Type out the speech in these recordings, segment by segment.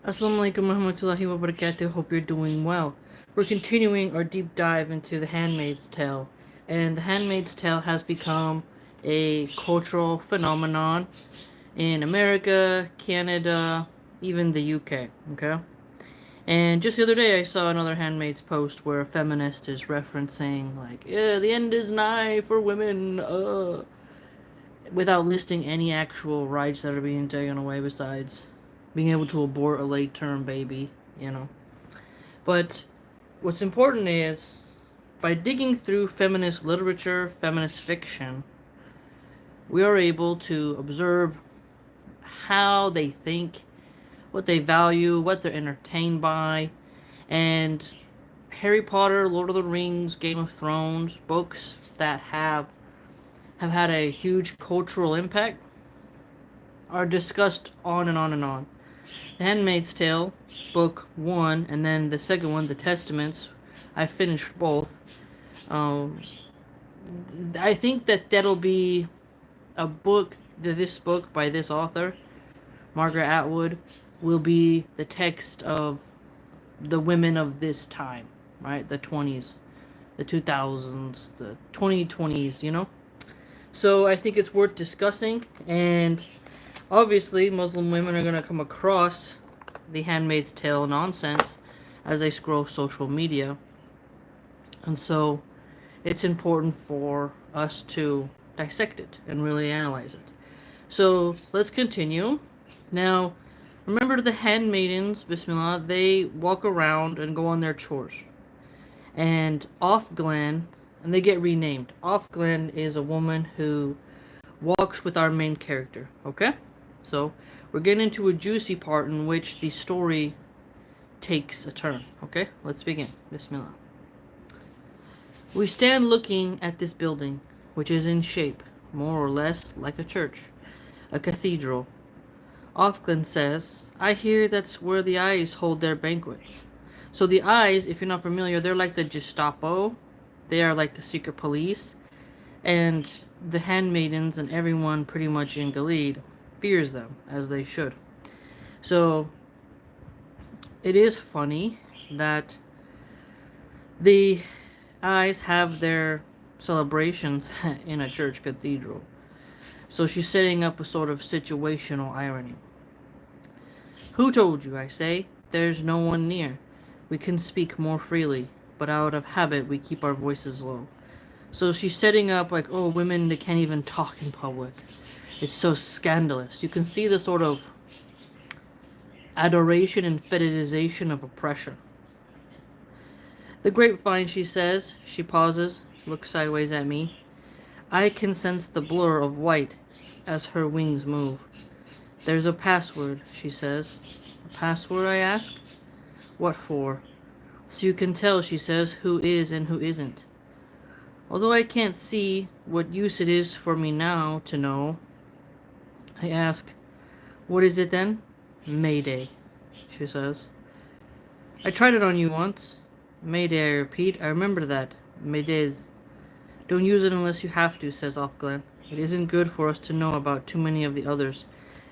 Assalamualaikum warahmatullahi wabarakatuh. Hope you're doing well. We're continuing our deep dive into The Handmaid's Tale, and The Handmaid's Tale has become a cultural phenomenon in America, Canada, even the UK. Okay? And just the other day, I saw another Handmaid's post where a feminist is referencing, like, yeah, the end is nigh for women, without listing any actual rights that are being taken away besides being able to abort a late term baby, you know. But what's important is by digging through feminist literature, feminist fiction, we are able to observe how they think, what they value, what they're entertained by, and Harry Potter, Lord of the Rings, Game of Thrones, books that have had a huge cultural impact are discussed on and on and on. The Handmaid's Tale, book one, and then the second one, The Testaments. I finished both. Um, I think that that'll be a book. This book by this author, Margaret Atwood, will be the text of the women of this time, right? The 20s, the 2000s, the 2020s, you know? So I think it's worth discussing, and obviously Muslim women are going to come across the Handmaid's Tale nonsense as they scroll social media. And so it's important for us to dissect it and really analyze it. So let's continue. Now, remember the handmaidens, Bismillah, they walk around and go on their chores. And Offglen, and they get renamed. Offglen is a woman who walks with our main character, okay? So we're getting into a juicy part in which the story takes a turn, okay? Let's begin. Bismillah. We stand looking at this building, which is in shape, more or less, like a church, a cathedral. Offglen says, I hear that's where the eyes hold their banquets. So the eyes, if you're not familiar, they're like the Gestapo. They are like the secret police. And the handmaidens and everyone pretty much in Gilead fears them, as they should. So it is funny that the eyes have their celebrations in a church cathedral. So she's setting up a sort of situational irony. Who told you, I say? There's no one near. We can speak more freely, but out of habit we keep our voices low. So she's setting up like, oh, women, they can't even talk in public. It's so scandalous. You can see the sort of adoration and fetishization of oppression. The grapevine, she says. She pauses, looks sideways at me. I can sense the blur of white as her wings move. There's a password, she says. A password, I ask? What for? So you can tell, she says, who is and who isn't. Although I can't see what use it is for me now to know, I ask, what is it then? Mayday, she says. I tried it on you once. Mayday, I repeat. I remember that. Maydays. Don't use it unless you have to, says Offglen. It isn't good for us to know about too many of the others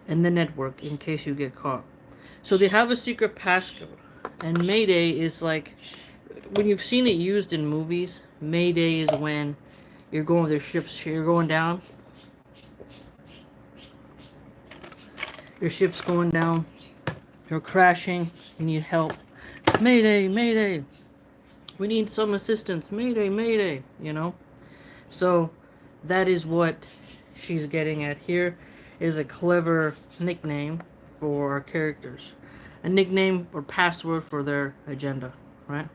in the network in case you get caught. So they have a secret passcode. And Mayday is like, when you've seen it used in movies, Mayday is when you're going with your ships, you're going down. Your ship's going down. You're crashing. You need help. Mayday, Mayday. We need some assistance. Mayday, Mayday. You know? So that is what she's getting at here. It is a clever nickname for our characters. A nickname or password for their agenda, right?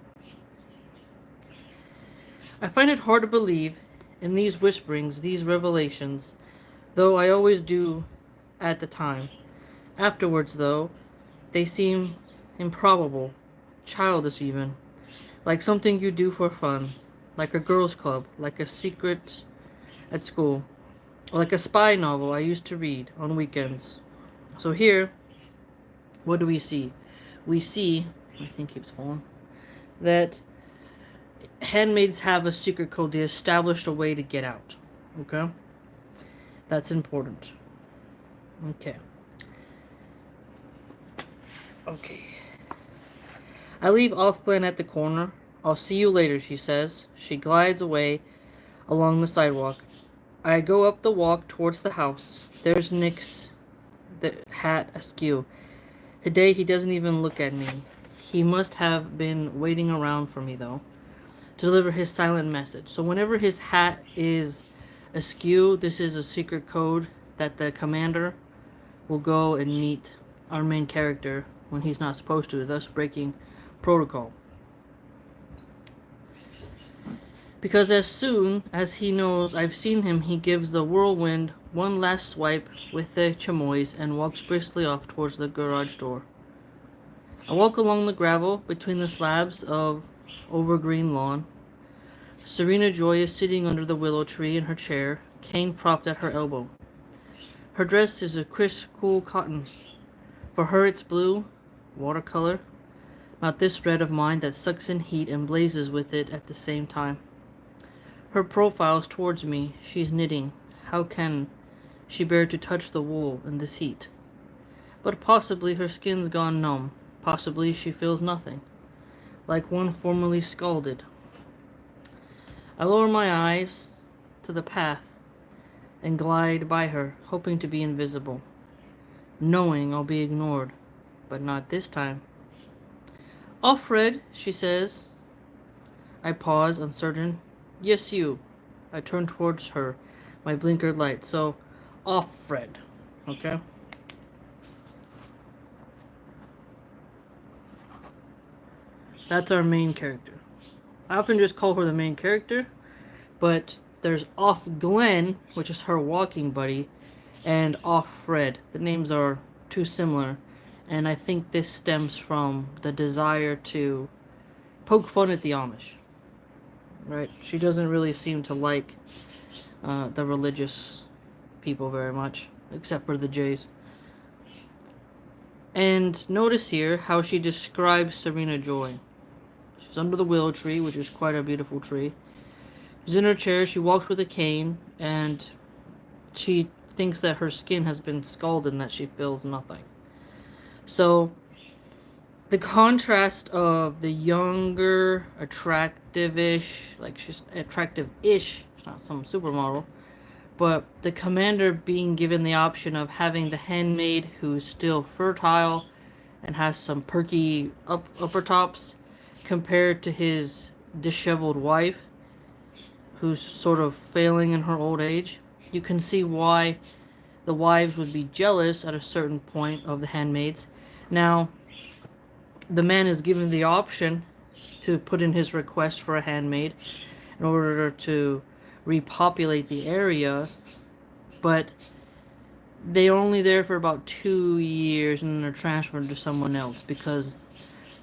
I find it hard to believe in these whisperings, these revelations, though I always do at the time. Afterwards, though, they seem improbable, childish even, like something you do for fun, like a girls' club, like a secret at school, or like a spy novel I used to read on weekends. So here, what do we see? We see, my thing keeps falling, that handmaids have a secret code. They established a way to get out. Okay? That's important. Okay. Okay. I leave Offglen at the corner. I'll see you later, she says. She glides away along the sidewalk. I go up the walk towards the house. There's Nick's hat askew. Today he doesn't even look at me. He must have been waiting around for me, though, to deliver his silent message. So whenever his hat is askew, this is a secret code that the commander will go and meet our main character when he's not supposed to, thus breaking protocol. Because as soon as he knows I've seen him, he gives the whirlwind one last swipe with the chamois and walks briskly off towards the garage door. I walk along the gravel between the slabs of overgreen lawn. Serena Joy is sitting under the willow tree in her chair, cane propped at her elbow. Her dress is a crisp, cool cotton. For her it's blue, watercolor, not this red of mine that sucks in heat and blazes with it at the same time. Her profile's towards me. She's knitting. How can she bear to touch the wool in this heat? But possibly her skin's gone numb. Possibly she feels nothing, like one formerly scalded. I lower my eyes to the path and glide by her, hoping to be invisible, knowing I'll be ignored, but not this time. Offred, she says. I pause, uncertain. Yes, you. I turn towards her, my blinker light. So, Offred, okay? That's our main character. I often just call her the main character, but there's Offglen, which is her walking buddy, and Offred. The names are too similar, and I think this stems from the desire to poke fun at the Amish. Right? She doesn't really seem to like the religious people very much, except for the Jays. And notice here how she describes Serena Joy. She's under the willow tree, which is quite a beautiful tree. She's in her chair, she walks with a cane, and she thinks that her skin has been scalded and that she feels nothing. So, the contrast of the younger, attractive-ish, like she's attractive-ish, she's not some supermodel, but the commander being given the option of having the handmaid who's still fertile and has some perky upper tops, compared to his disheveled wife, who's sort of failing in her old age. You can see why the wives would be jealous at a certain point of the handmaids. Now, the man is given the option to put in his request for a handmaid in order to repopulate the area, but they're only there for about 2 years and then they're transferred to someone else because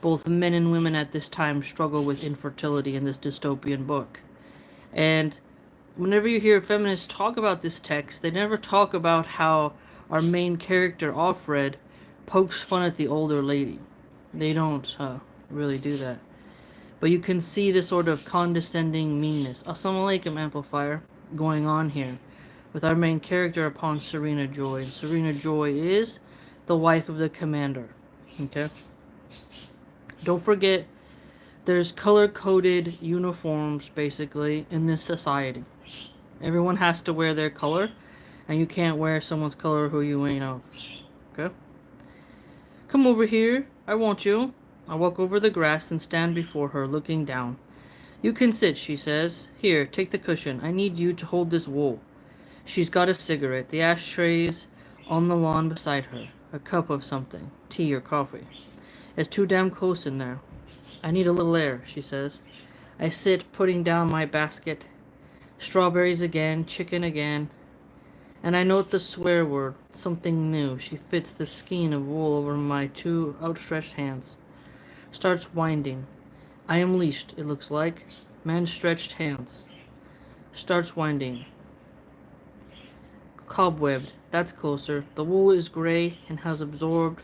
both men and women at this time struggle with infertility in this dystopian book. And whenever you hear feminists talk about this text, they never talk about how our main character, Offred, pokes fun at the older lady. They don't really do that. But you can see the sort of condescending meanness, Assalamu alaikum amplifier, going on here with our main character upon Serena Joy. And Serena Joy is the wife of the commander. Okay? Don't forget, there's color-coded uniforms, basically, in this society. Everyone has to wear their color, and you can't wear someone's color who you ain't of. Okay? Come over here. I want you. I walk over the grass and stand before her, looking down. You can sit, she says. Here, take the cushion. I need you to hold this wool. She's got a cigarette. The ashtray's on the lawn beside her. A cup of something. Tea or coffee. It's too damn close in there. I need a little air, she says. I sit, putting down my basket. Strawberries again, chicken again. And I note the swear word, something new. She fits the skein of wool over my 2 outstretched hands. Starts winding. I am leashed, it looks like. Man stretched hands. Starts winding. Cobwebbed. That's closer. The wool is gray and has absorbed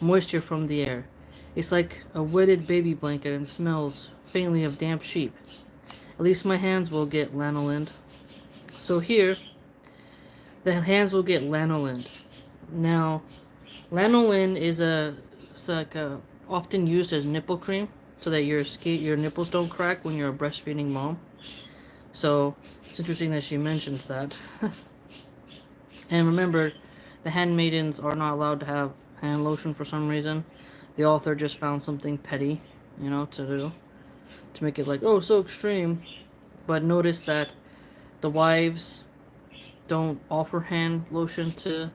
moisture from the air. It's like a wetted baby blanket and smells faintly of damp sheep. At least my hands will get lanolin. So here, the hands will get lanolin. Now, lanolin is a It's like often used as nipple cream so that your nipples don't crack when you're a breastfeeding mom. So it's interesting that she mentions that. And remember, the handmaidens are not allowed to have hand lotion for some reason. The author just found something petty, to do to make it like, oh, so extreme. But notice that the wives don't offer hand lotion to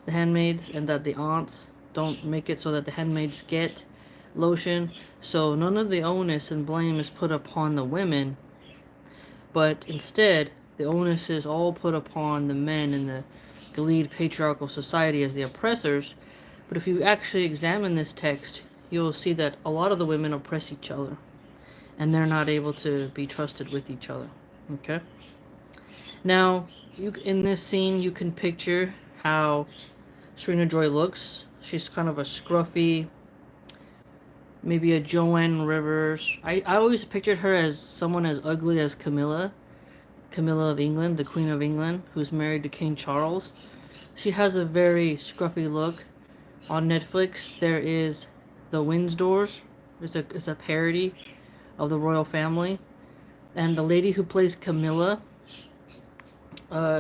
the handmaids, and that the aunts don't make it so that the handmaids get lotion. So none of the onus and blame is put upon the women, but instead the onus is all put upon the men in the Gilead patriarchal society as the oppressors. But if you actually examine this text, you'll see that a lot of the women oppress each other, and they're not able to be trusted with each other. Okay? Now, in this scene, you can picture how Serena Joy looks. She's kind of a scruffy, maybe a Joanne Rivers. I always pictured her as someone as ugly as Camilla of England, the Queen of England, who's married to King Charles. She has a very scruffy look. On Netflix, there is The Windsors. It's a parody of the royal family. And the lady who plays Camilla,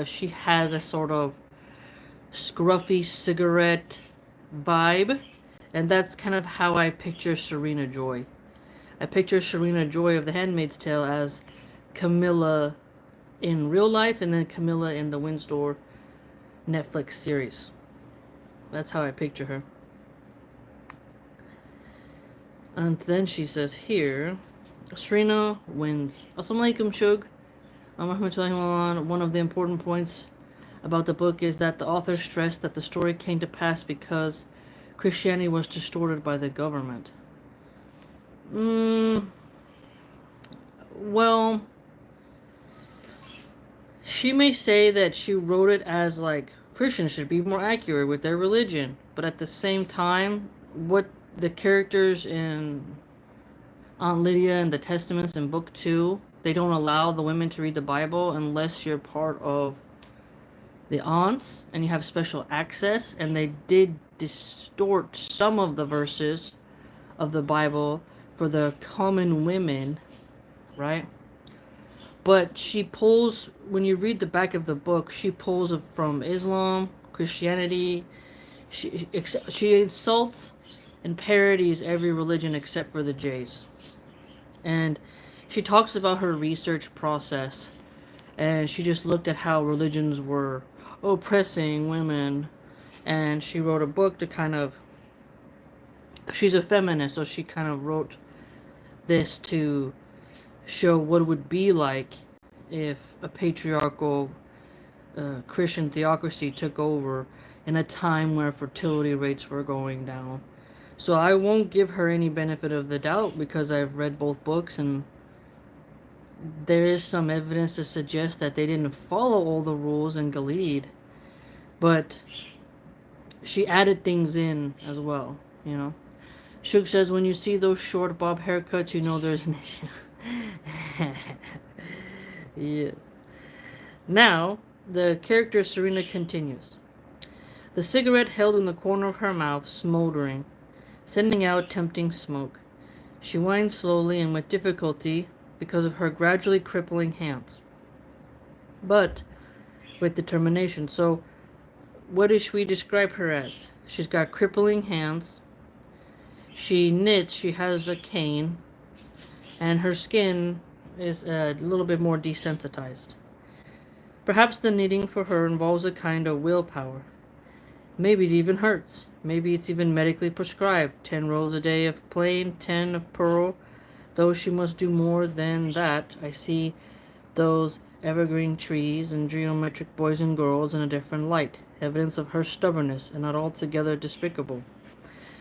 she has a sort of scruffy cigarette vibe. And that's kind of how I picture Serena Joy. I picture Serena Joy of The Handmaid's Tale as Camilla in real life, and then Camilla in the Windsor Netflix series. That's how I picture her. And then she says here, Serena wins. Assalamualaikum, Shug. One of the important points about the book is that the author stressed that the story came to pass because Christianity was distorted by the government. Well, she may say that she wrote it as like Christians should be more accurate with their religion, but at the same time, what the characters in Aunt Lydia and the Testaments in Book 2, they don't allow the women to read the Bible unless you're part of the aunts and you have special access, and they did distort some of the verses of the Bible for the common women, right? But she pulls, when you read the back of the book, she pulls from Islam, Christianity. She insults and parodies every religion except for the Jays. And she talks about her research process, and she just looked at how religions were oppressing women, and she wrote a book to kind of, she's a feminist, so she kind of wrote this to show what it would be like if a patriarchal Christian theocracy took over in a time where fertility rates were going down. So I won't give her any benefit of the doubt because I've read both books, and there is some evidence to suggest that they didn't follow all the rules in Gilead, but she added things in as well, Shug says, when you see those short bob haircuts, you know there's an issue. Yes. Now, the character Serena continues. The cigarette held in the corner of her mouth, smoldering, sending out tempting smoke. She winds slowly and with difficulty because of her gradually crippling hands, but with determination. So, what does we describe her as? She's got crippling hands. She knits, she has a cane, and her skin is a little bit more desensitized. Perhaps the knitting for her involves a kind of willpower. Maybe it even hurts. Maybe it's even medically prescribed. 10 rolls a day of plain, 10 of pearl. Though she must do more than that, I see those evergreen trees and geometric boys and girls in a different light. Evidence of her stubbornness, and not altogether despicable.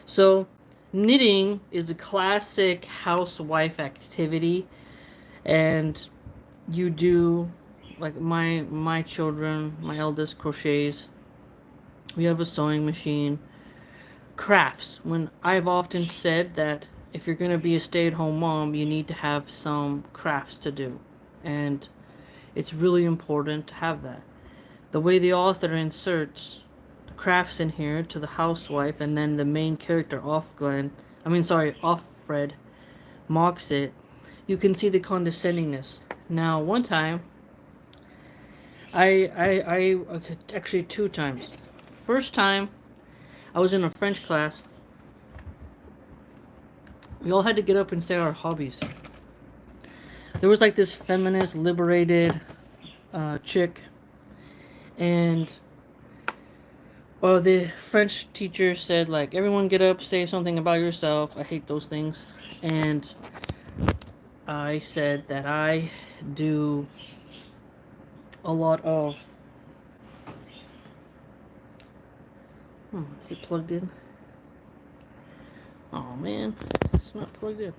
So, knitting is a classic housewife activity, and you do, like my children, my eldest crochets. We have a sewing machine. Crafts. When I've often said that if you're going to be a stay-at-home mom, you need to have some crafts to do, and it's really important to have that. The way the author inserts crafts in here to the housewife, and then the main character off Fred mocks it, you can see the condescendingness. Now, one time, okay, actually 2 times. First time, I was in a French class. We all had to get up and say our hobbies. There was like this feminist, liberated chick, and the French teacher said, like, everyone get up, say something about yourself. I hate those things. And I said that I do a lot of... is it plugged in? Oh man, it's not plugged in.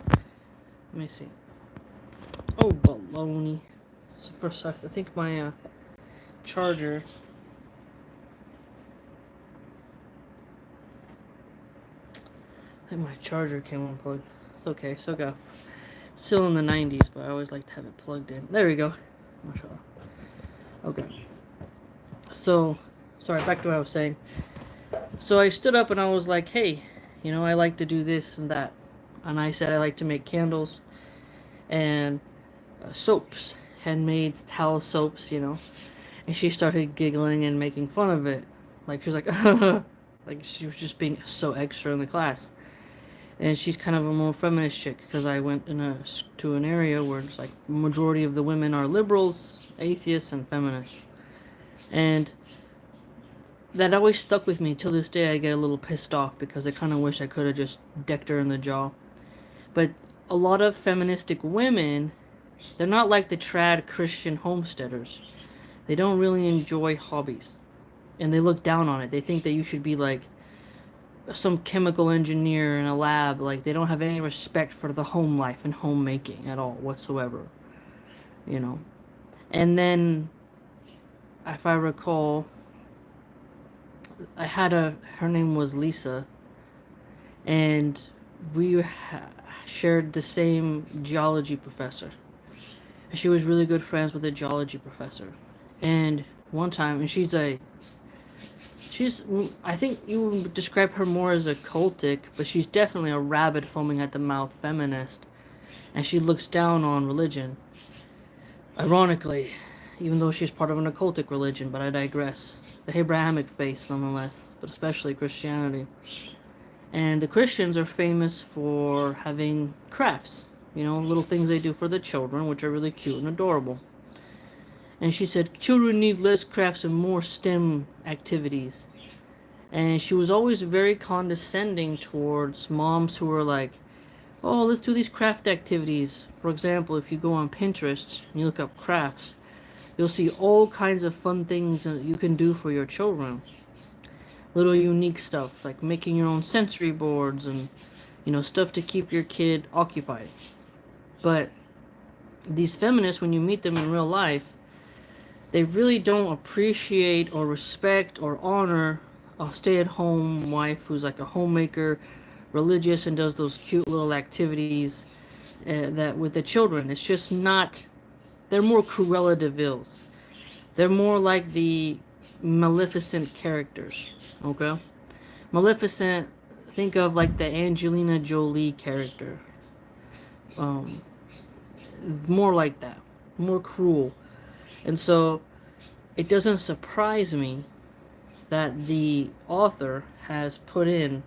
Let me see. Oh, baloney. So first, I think my charger... I think my charger came unplugged. It's okay, still in the 90s, but I always like to have it plugged in. There we go. Mashallah. Okay. So, sorry, back to what I was saying. So I stood up and I was like, hey, I like to do this and that. And I said I like to make candles and soaps, Handmaid towel soaps, And she started giggling and making fun of it. Like, she was like, like she was just being so extra in the class. And she's kind of a more feminist chick, because I went to an area where it's like the majority of the women are liberals, atheists, and feminists. And that always stuck with me. Till this day, I get a little pissed off because I kind of wish I could have just decked her in the jaw. But a lot of feministic women, they're not like the trad Christian homesteaders. They don't really enjoy hobbies. And they look down on it. They think that you should be like some chemical engineer in a lab. Like, they don't have any respect for the home life and homemaking at all whatsoever. And then, if I recall, I had her name was Lisa, and we shared the same geology professor. And she was really good friends with the geology professor. And one time, and she's I think you would describe her more as a cultic, but she's definitely a rabid, foaming at the mouth feminist. And she looks down on religion. Ironically, even though she's part of an occultic religion, but I digress. The Abrahamic faith, nonetheless, but especially Christianity. And the Christians are famous for having crafts, little things they do for the children, which are really cute and adorable. And she said, children need less crafts and more STEM activities. And she was always very condescending towards moms who were like, oh, let's do these craft activities. For example, if you go on Pinterest and you look up crafts, you'll see all kinds of fun things that you can do for your children. Little unique stuff, like making your own sensory boards and, stuff to keep your kid occupied. But these feminists, when you meet them in real life, they really don't appreciate or respect or honor a stay-at-home wife who's like a homemaker, religious, and does those cute little activities that with the children. It's just not... They're more Cruella de Vil's. They're more like the Maleficent characters, okay? Maleficent, think of like the Angelina Jolie character. More like that. More cruel. And so, it doesn't surprise me that the author has put in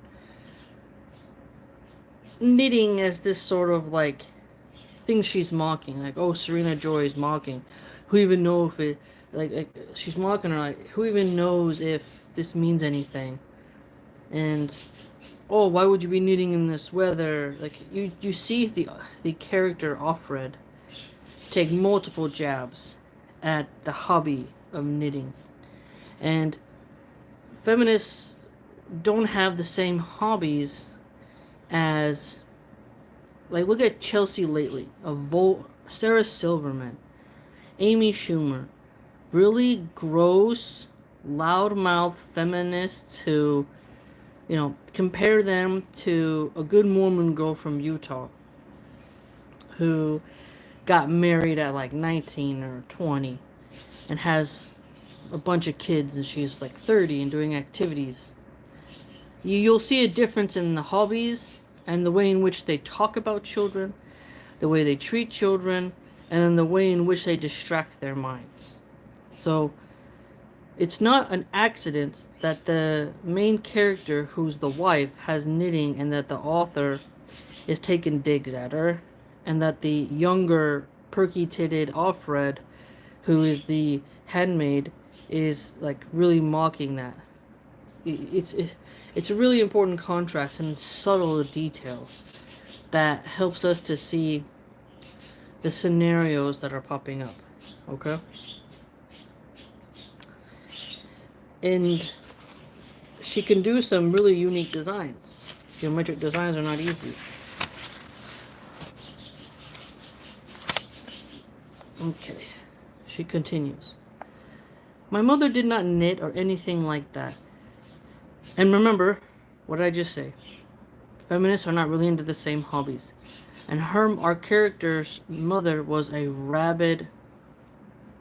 knitting as this sort of like thing she's mocking. Like, oh, Serena Joy is mocking. Who even know if it... Like she's mocking her, like, who even knows if this means anything? And, oh, why would you be knitting in this weather? Like, you see the character Offred take multiple jabs at the hobby of knitting. And feminists don't have the same hobbies as... Like, look at Chelsea Lately, Sarah Silverman, Amy Schumer. Really gross, loudmouth feminists who, compare them to a good Mormon girl from Utah who got married at like 19 or 20 and has a bunch of kids and she's like 30 and doing activities, you'll see a difference in the hobbies and the way in which they talk about children, the way they treat children, and then the way in which they distract their minds. So it's not an accident that the main character, who's the wife, has knitting and that the author is taking digs at her, and that the younger, perky-titted Offred, who is the handmaid, is like really mocking that. It's a really important contrast and subtle detail that helps us to see the scenarios that are popping up. Okay? And she can do some really unique designs. Geometric designs are not easy. Okay, she continues. My mother did not knit or anything like that. And remember, what did I just say? Feminists are not really into the same hobbies. And our character's mother was a rabid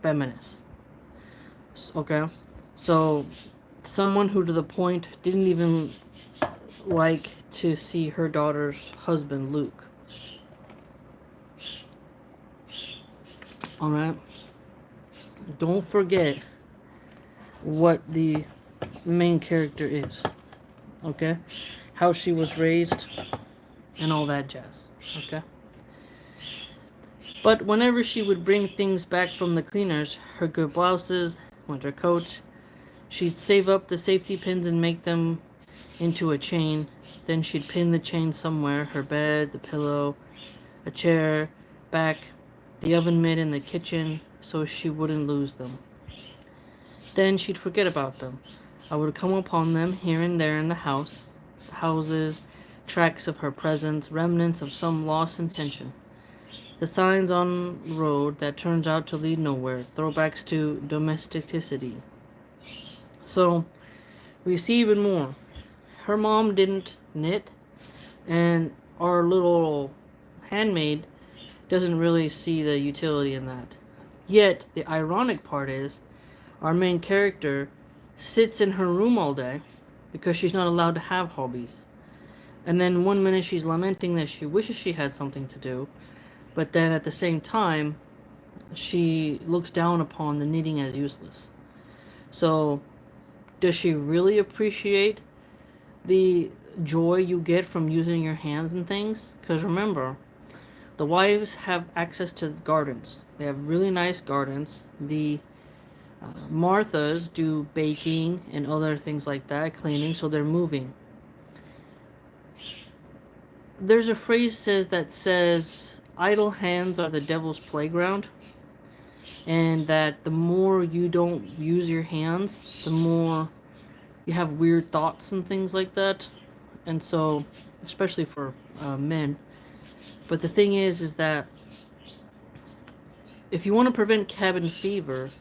feminist. Okay? So, someone who to the point didn't even like to see her daughter's husband, Luke. Alright? Don't forget what the main character is. Okay? How she was raised and all that jazz. Okay? But whenever she would bring things back from the cleaners, her good blouses, winter coats, she'd save up the safety pins and make them into a chain. Then she'd pin the chain somewhere, her bed, the pillow, a chair, back, the oven mitt in the kitchen, so she wouldn't lose them. Then she'd forget about them. I would come upon them here and there in the houses, tracks of her presence, remnants of some lost intention. The signs on the road that turns out to lead nowhere, throwbacks to domesticity. So, we see even more. Her mom didn't knit, and our little handmaid doesn't really see the utility in that. Yet, the ironic part is, our main character sits in her room all day because she's not allowed to have hobbies. And then one minute she's lamenting that she wishes she had something to do, but then at the same time, she looks down upon the knitting as useless. So, does she really appreciate the joy you get from using your hands and things? Because remember, the wives have access to gardens. They have really nice gardens. The Marthas do baking and other things like that, cleaning, so they're moving. There's a phrase that says, idle hands are the devil's playground. And that the more you don't use your hands, the more you have weird thoughts and things like that. And so, especially for men. But the thing is that if you want to prevent cabin fever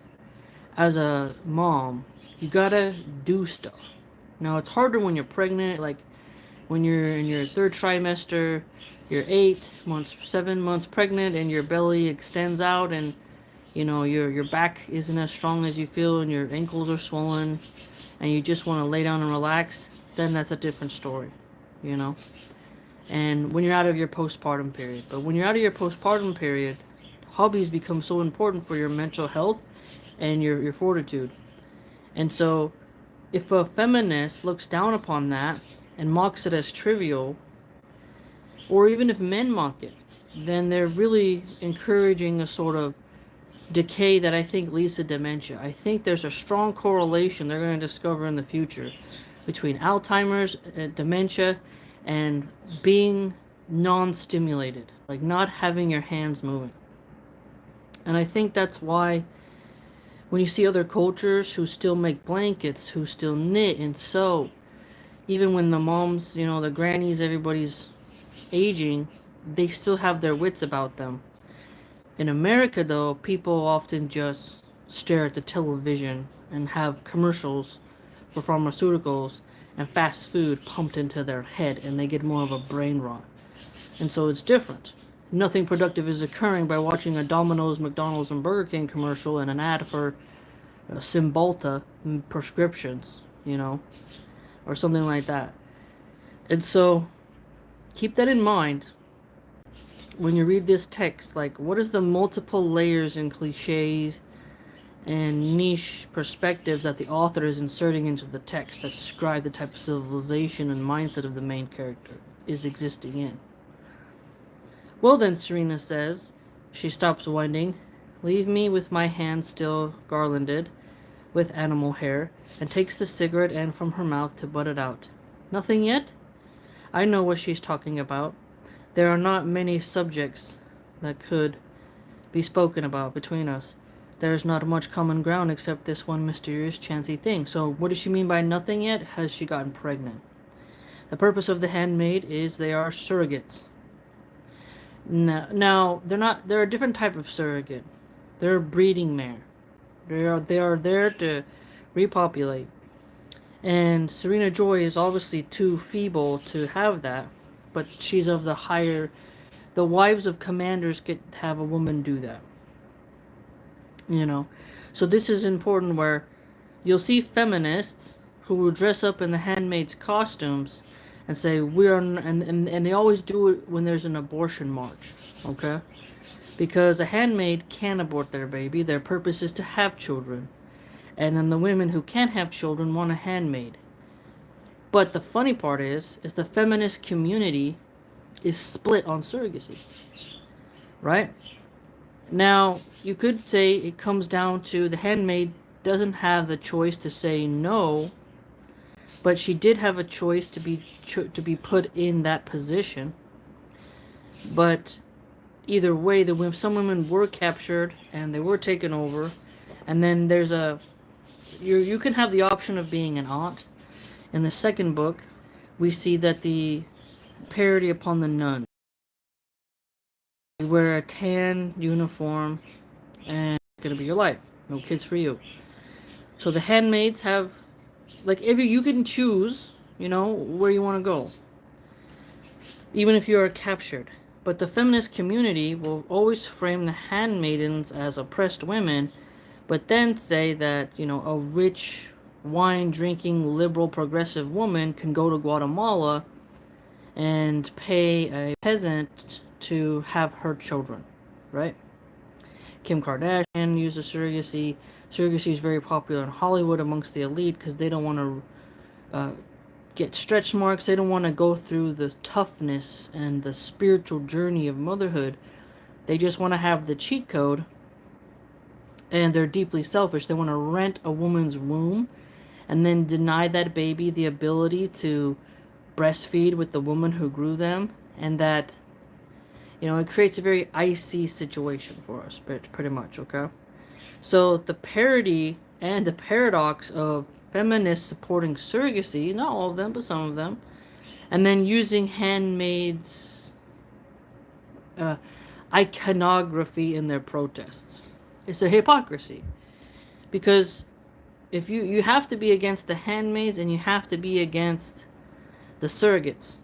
as a mom, you gotta do stuff. Now, it's harder when you're pregnant, like when you're in your third trimester, you're 7 months pregnant, and your belly extends out, and you know your back isn't as strong as you feel, and your ankles are swollen, and you just want to lay down and relax. Then that's a different story, you know. And when you're out of your postpartum period, but when you're out of your postpartum period, hobbies become so important for your mental health and your fortitude. And so, if a feminist looks down upon that and mocks it as trivial, or even if men mock it, then they're really encouraging a sort of decay that I think leads to dementia. I think there's a strong correlation they're going to discover in the future between Alzheimer's, dementia, and being non-stimulated, like not having your hands moving. And I think that's why when you see other cultures who still make blankets, who still knit and sew, even when the moms, you know, the grannies, everybody's aging, they still have their wits about them. In America, though, people often just stare at the television and have commercials for pharmaceuticals and fast food pumped into their head, and they get more of a brain rot. And so it's different. Nothing productive is occurring by watching a Domino's, McDonald's, and Burger King commercial and an ad for Cymbalta prescriptions, or something like that. And so keep that in mind when you read this text. Like, what is the multiple layers and cliches and niche perspectives that the author is inserting into the text that describe the type of civilization and mindset of the main character is existing in? Well then, Serena says, she stops winding, leave me with my hand still garlanded with animal hair, and takes the cigarette end from her mouth to butt it out. Nothing yet? I know what she's talking about. There are not many subjects that could be spoken about between us. There is not much common ground except this one mysterious, chancy thing. So what does she mean by nothing yet? Has she gotten pregnant? The purpose of the handmaid is they are surrogates. Now they're not. They're a different type of surrogate. They're a breeding mare. They are there to repopulate. And Serena Joy is obviously too feeble to have that, but she's of the higher. The wives of commanders get have a woman do that. So this is important, where you'll see feminists who will dress up in the handmaid's costumes and say we are, and they always do it when there's an abortion march, okay? Because a handmaid can abort their baby. Their purpose is to have children. And then the women who can't have children want a handmaid. But the funny part is the feminist community is split on surrogacy, right? Now, you could say it comes down to the handmaid doesn't have the choice to say no, but she did have a choice to be put in that position. But either way, some women were captured and they were taken over, and then there's you can have the option of being an aunt. In the second book, we see that the parody upon the nun. You wear a tan uniform, and it's gonna be your life. No kids for you. So the handmaids have, like, if you can choose, where you want to go, even if you are captured. But the feminist community will always frame the handmaidens as oppressed women, but then say that, a rich, wine-drinking, liberal, progressive woman can go to Guatemala and pay a peasant to have her children, right? Kim Kardashian uses surrogacy. Surrogacy is very popular in Hollywood amongst the elite because they don't want to get stretch marks. They don't want to go through the toughness and the spiritual journey of motherhood. They just want to have the cheat code, and they're deeply selfish. They want to rent a woman's womb and then deny that baby the ability to breastfeed with the woman who grew them, and that, it creates a very icy situation for us, pretty much, okay? So the parody and the paradox of feminists supporting surrogacy, not all of them, but some of them, and then using handmaids' iconography in their protests. It's a hypocrisy. Because if you have to be against the handmaids and you have to be against the surrogates,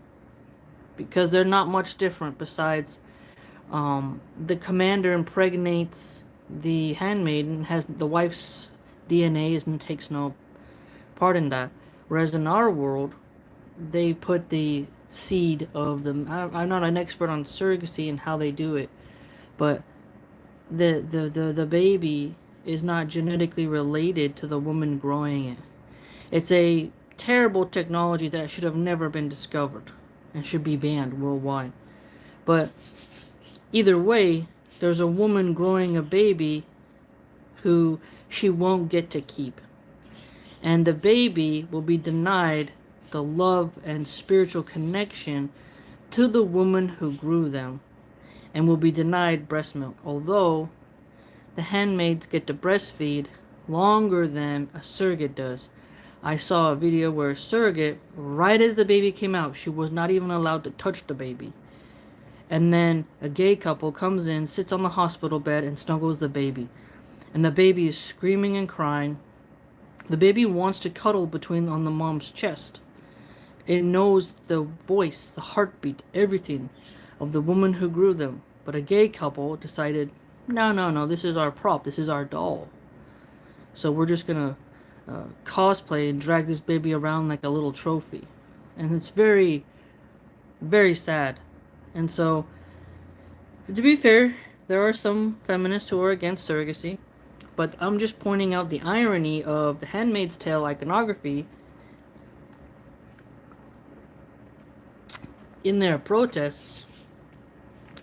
because they're not much different besides the commander impregnates the handmaid and has the wife's DNA and takes no part in that. Whereas in our world, they put the seed of them. I'm not an expert on surrogacy and how they do it, but the baby is not genetically related to the woman growing it. It's a terrible technology that should have never been discovered and should be banned worldwide. But either way, there's a woman growing a baby who she won't get to keep. And the baby will be denied the love and spiritual connection to the woman who grew them, and will be denied breast milk. Although the handmaids get to breastfeed longer than a surrogate does. I saw a video where a surrogate, right as the baby came out, she was not even allowed to touch the baby. And then a gay couple comes in, sits on the hospital bed, and snuggles the baby. And the baby is screaming and crying. The baby wants to cuddle on the mom's chest. It knows the voice, the heartbeat, everything of the woman who grew them. But a gay couple decided, no, this is our prop, this is our doll. So we're just gonna cosplay and drag this baby around like a little trophy. And it's very, very sad. And so, to be fair, there are some feminists who are against surrogacy, but I'm just pointing out the irony of the Handmaid's Tale iconography in their protests,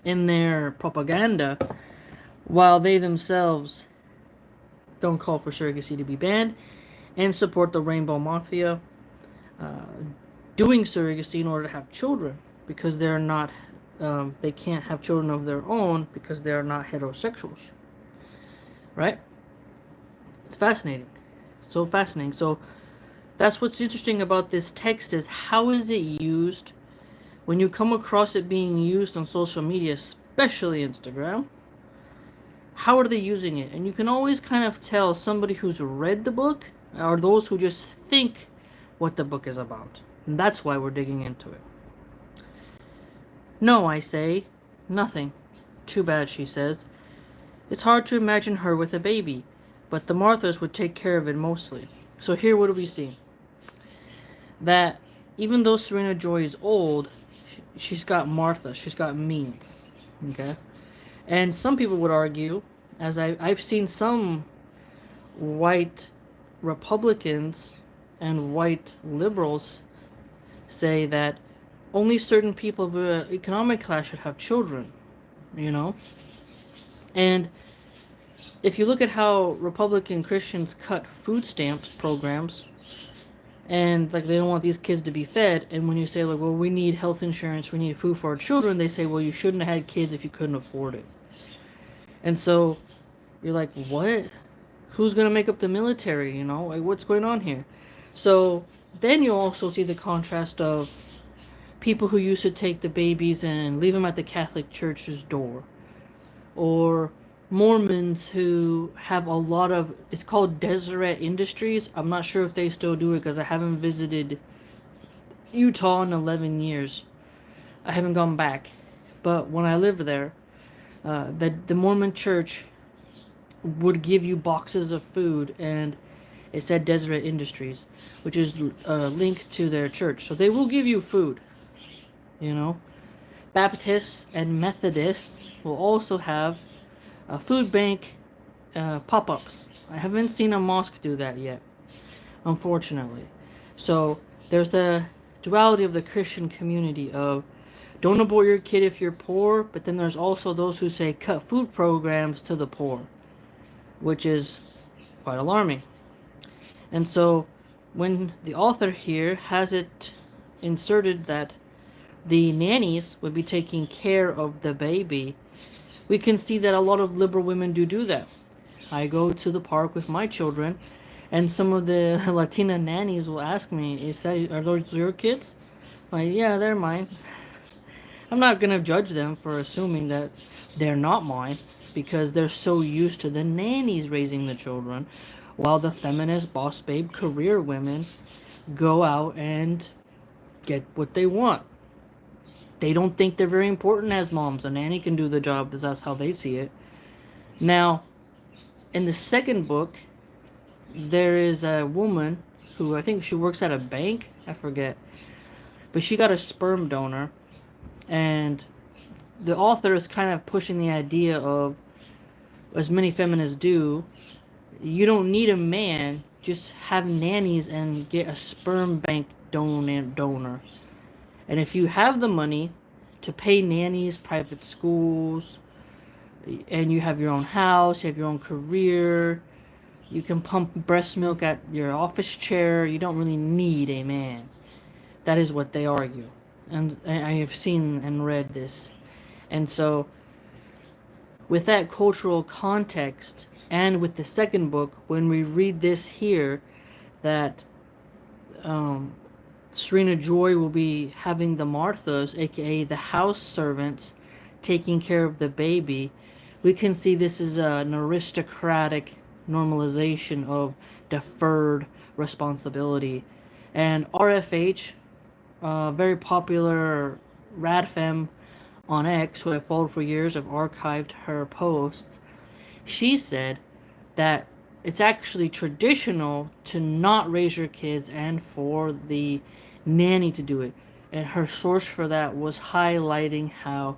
in their propaganda, while they themselves don't call for surrogacy to be banned and support the Rainbow Mafia doing surrogacy in order to have children because they're not, they can't have children of their own because they're not heterosexuals, right? It's fascinating, so fascinating. So that's what's interesting about this text is how is it used when you come across it being used on social media, especially Instagram. How are they using it? And you can always kind of tell somebody who's read the book or those who just think what the book is about. And that's why we're digging into it. No, I say, nothing. Too bad, she says. It's hard to imagine her with a baby, but the Marthas would take care of it mostly. So here, what do we see? That even though Serena Joy is old, she's got Martha, she's got means, okay? And some people would argue, as I've seen some white Republicans and white liberals say that only certain people of an economic class should have children, you know? And if you look at how Republican Christians cut food stamps programs, and like they don't want these kids to be fed, and when you say like, well, we need health insurance, we need food for our children, they say, well, you shouldn't have had kids if you couldn't afford it. And so you're like, what? Who's gonna make up the military? You know, like what's going on here? So then you also see the contrast of people who used to take the babies and leave them at the Catholic Church's door, or Mormons who have a lot of, it's called Deseret Industries. I'm not sure if they still do it because I haven't visited Utah in 11 years. I haven't gone back. But when I lived there, the Mormon church would give you boxes of food, and it said Deseret Industries, which is linked to their church. So they will give you food, you know. Baptists and Methodists will also have food bank pop-ups. I haven't seen a mosque do that yet, unfortunately. So there's the duality of the Christian community of don't abort your kid if you're poor, but then there's also those who say cut food programs to the poor, which is quite alarming. And so when the author here has it inserted that the nannies would be taking care of the baby, we can see that a lot of liberal women do that. I go to the park with my children, and some of the Latina nannies will ask me, are those your kids? Like, yeah, they're mine. I'm not going to judge them for assuming that they're not mine, because they're so used to the nannies raising the children, while the feminist boss babe career women go out and get what they want. They don't think they're very important as moms. A nanny can do the job because that's how they see it. Now, in the second book, there is a woman who I think she works at a bank. I forget. But she got a sperm donor. And the author is kind of pushing the idea of, as many feminists do, you don't need a man. Just have nannies and get a sperm bank donor. And if you have the money to pay nannies, private schools, and you have your own house, you have your own career, you can pump breast milk at your office chair, you don't really need a man. That is what they argue. And I have seen and read this. And so, with that cultural context, and with the second book, when we read this here, that Serena Joy will be having the Marthas, aka the house servants, taking care of the baby, we can see this is an aristocratic normalization of deferred responsibility. And RFH, very popular radfem on X, who I followed for years, I've archived her posts, she said that it's actually traditional to not raise your kids and for the nanny to do it. And her source for that was highlighting how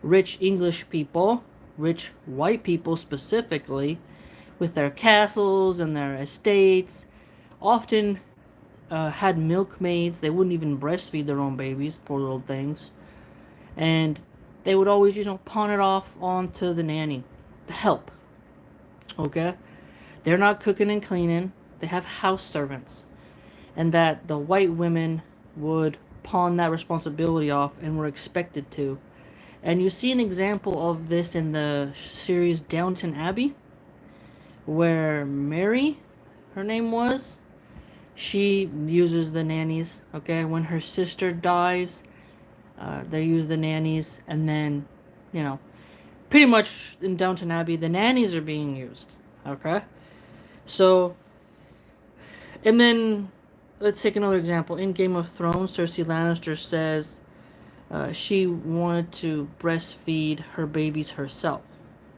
rich English people, rich white people specifically, with their castles and their estates, often had milkmaids. They wouldn't even breastfeed their own babies, poor little things. And they would always, pawn it off onto the nanny to help. Okay? They're not cooking and cleaning, they have house servants. And that the white women would pawn that responsibility off and were expected to. And you see an example of this in the series Downton Abbey, where Mary, her name was, she uses the nannies. Okay, when her sister dies, they use the nannies, and then, pretty much in Downton Abbey, the nannies are being used. Okay, so, and then let's take another example. In Game of Thrones, Cersei Lannister says she wanted to breastfeed her babies herself.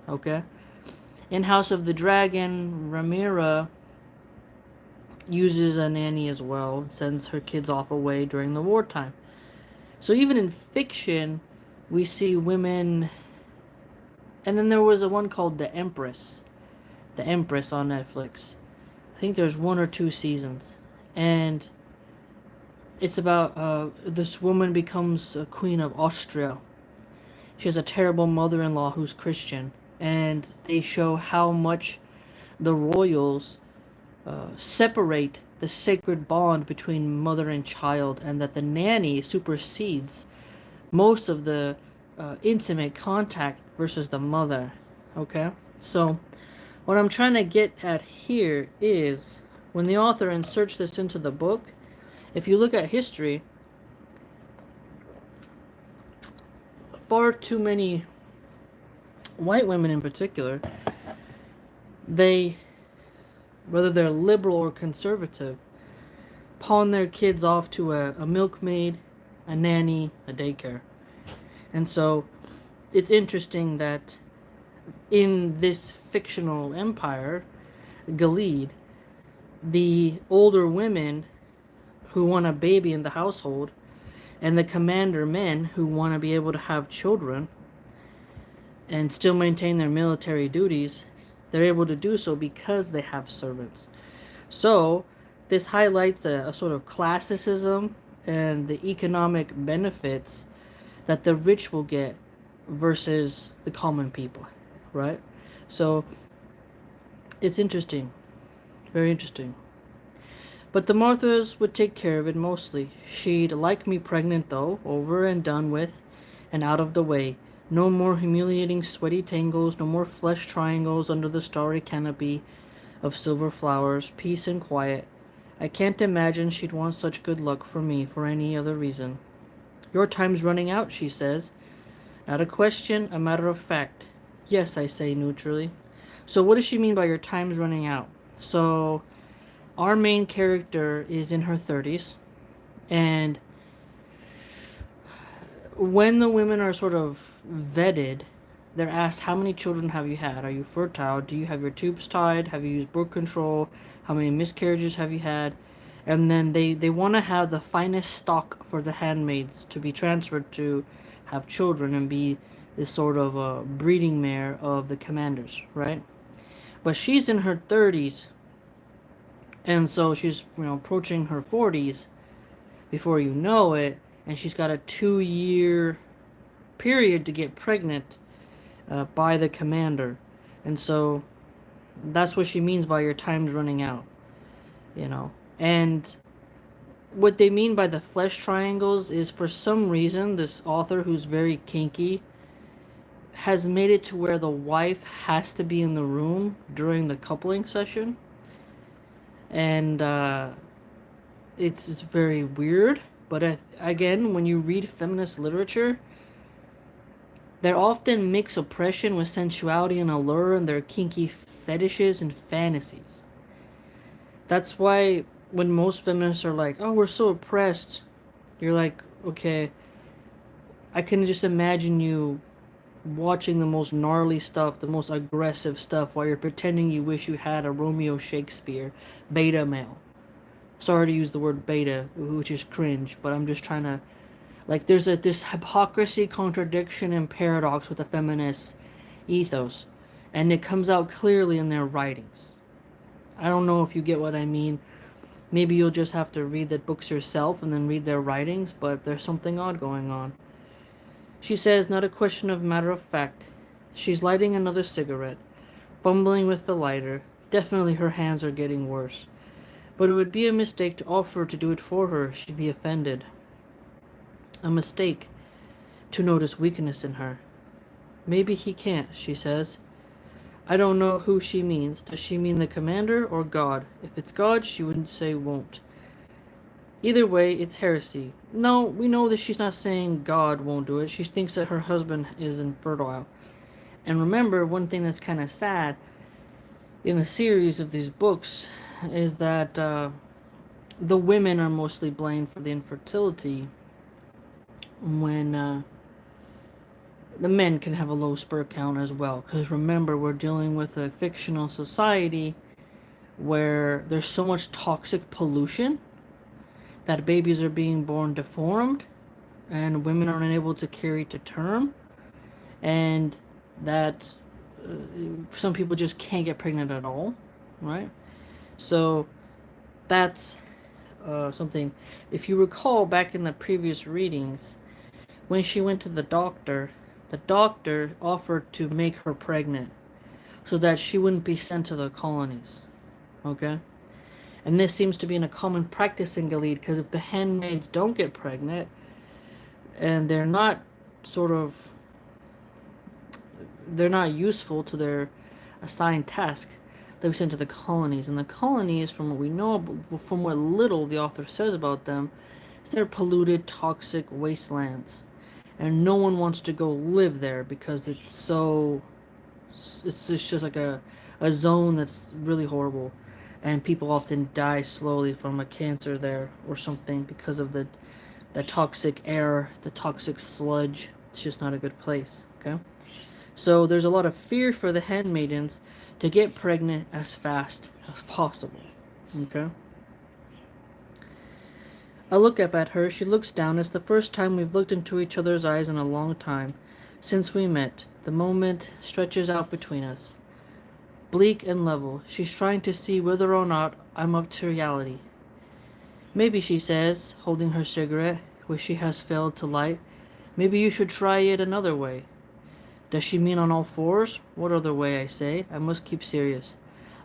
Okay, in House of the Dragon, Rhaenyra uses a nanny as well, sends her kids off away during the wartime. So even in fiction, we see women. And then there was a one called The Empress on Netflix. I think there's 1 or 2 seasons, and it's about this woman becomes a queen of Austria. She has a terrible mother-in-law who's Christian, and they show how much the royals separate the sacred bond between mother and child, and that the nanny supersedes most of the intimate contact versus the mother. Okay? So, what I'm trying to get at here is when the author inserts this into the book, if you look at history, far too many white women in particular, they, whether they're liberal or conservative, pawn their kids off to a milkmaid, a nanny, a daycare. And so it's interesting that in this fictional empire, Gilead, the older women who want a baby in the household and the commander men who want to be able to have children and still maintain their military duties, they're able to do so because they have servants. So this highlights a sort of classicism and the economic benefits that the rich will get versus the common people, right? So it's interesting, very interesting. But the Marthas would take care of it mostly. She'd like me pregnant though, over and done with, and out of the way. No more humiliating sweaty tangles, no more flesh triangles under the starry canopy of silver flowers, peace and quiet. I can't imagine she'd want such good luck for me for any other reason. Your time's running out, she says. Not a question, a matter of fact. Yes, I say neutrally. So what does she mean by your time's running out? So our main character is in her 30s, and when the women are sort of vetted, they're asked, how many children have you had? Are you fertile? Do you have your tubes tied? Have you used birth control? How many miscarriages have you had? And then they want to have the finest stock for the handmaids to be transferred to have children and be this sort of a breeding mare of the commanders, right? But she's in her 30s, and so she's, approaching her 40s before you know it, and she's got a 2-year period to get pregnant by the commander. And so that's what she means by your time's running out, And what they mean by the flesh triangles is, for some reason, this author who's very kinky has made it to where the wife has to be in the room during the coupling session. And it's very weird. But again, when you read feminist literature, they often mix oppression with sensuality and allure and their kinky fetishes and fantasies. That's why when most feminists are like, oh, we're so oppressed, you're like, okay, I can just imagine you watching the most gnarly stuff, the most aggressive stuff, while you're pretending you wish you had a Romeo Shakespeare beta male. Sorry to use the word beta, which is cringe, but I'm just trying to, like, there's this hypocrisy, contradiction, and paradox with the feminist ethos, and it comes out clearly in their writings. I don't know if you get what I mean. Maybe you'll just have to read the books yourself and then read their writings, but there's something odd going on. She says, not a question of matter of fact. She's lighting another cigarette, fumbling with the lighter. Definitely her hands are getting worse. But it would be a mistake to offer to do it for her. She'd be offended. A mistake to notice weakness in her. Maybe he can't, she says. I don't know who she means. Does she mean the commander or God? If it's God, she wouldn't say won't. Either way, it's heresy. No, we know that she's not saying God won't do it. She thinks that her husband is infertile. And remember, one thing that's kind of sad in the series of these books is that the women are mostly blamed for the infertility when the men can have a low sperm count as well. Because remember, we're dealing with a fictional society where there's so much toxic pollution that babies are being born deformed and women are unable to carry to term, and that some people just can't get pregnant at all, right? So that's something. If you recall back in the previous readings, when she went to the doctor offered to make her pregnant so that she wouldn't be sent to the colonies. Okay? And this seems to be in a common practice in Gilead, because if the handmaids don't get pregnant and they're not useful to their assigned task, they'll be sent to the colonies. And the colonies, from what we know, from what little the author says about them, is they're polluted, toxic wastelands. And no one wants to go live there because it's just like a zone that's really horrible. And people often die slowly from a cancer there or something because of the toxic air, the toxic sludge. It's just not a good place, okay? So there's a lot of fear for the handmaidens to get pregnant as fast as possible, okay? I look up at her. She looks down. It's the first time we've looked into each other's eyes in a long time. Since we met, the moment stretches out between us. Bleak and level. She's trying to see whether or not I'm up to reality. Maybe, she says, holding her cigarette, which she has failed to light. Maybe you should try it another way. Does she mean on all fours? What other way, I say. I must keep serious.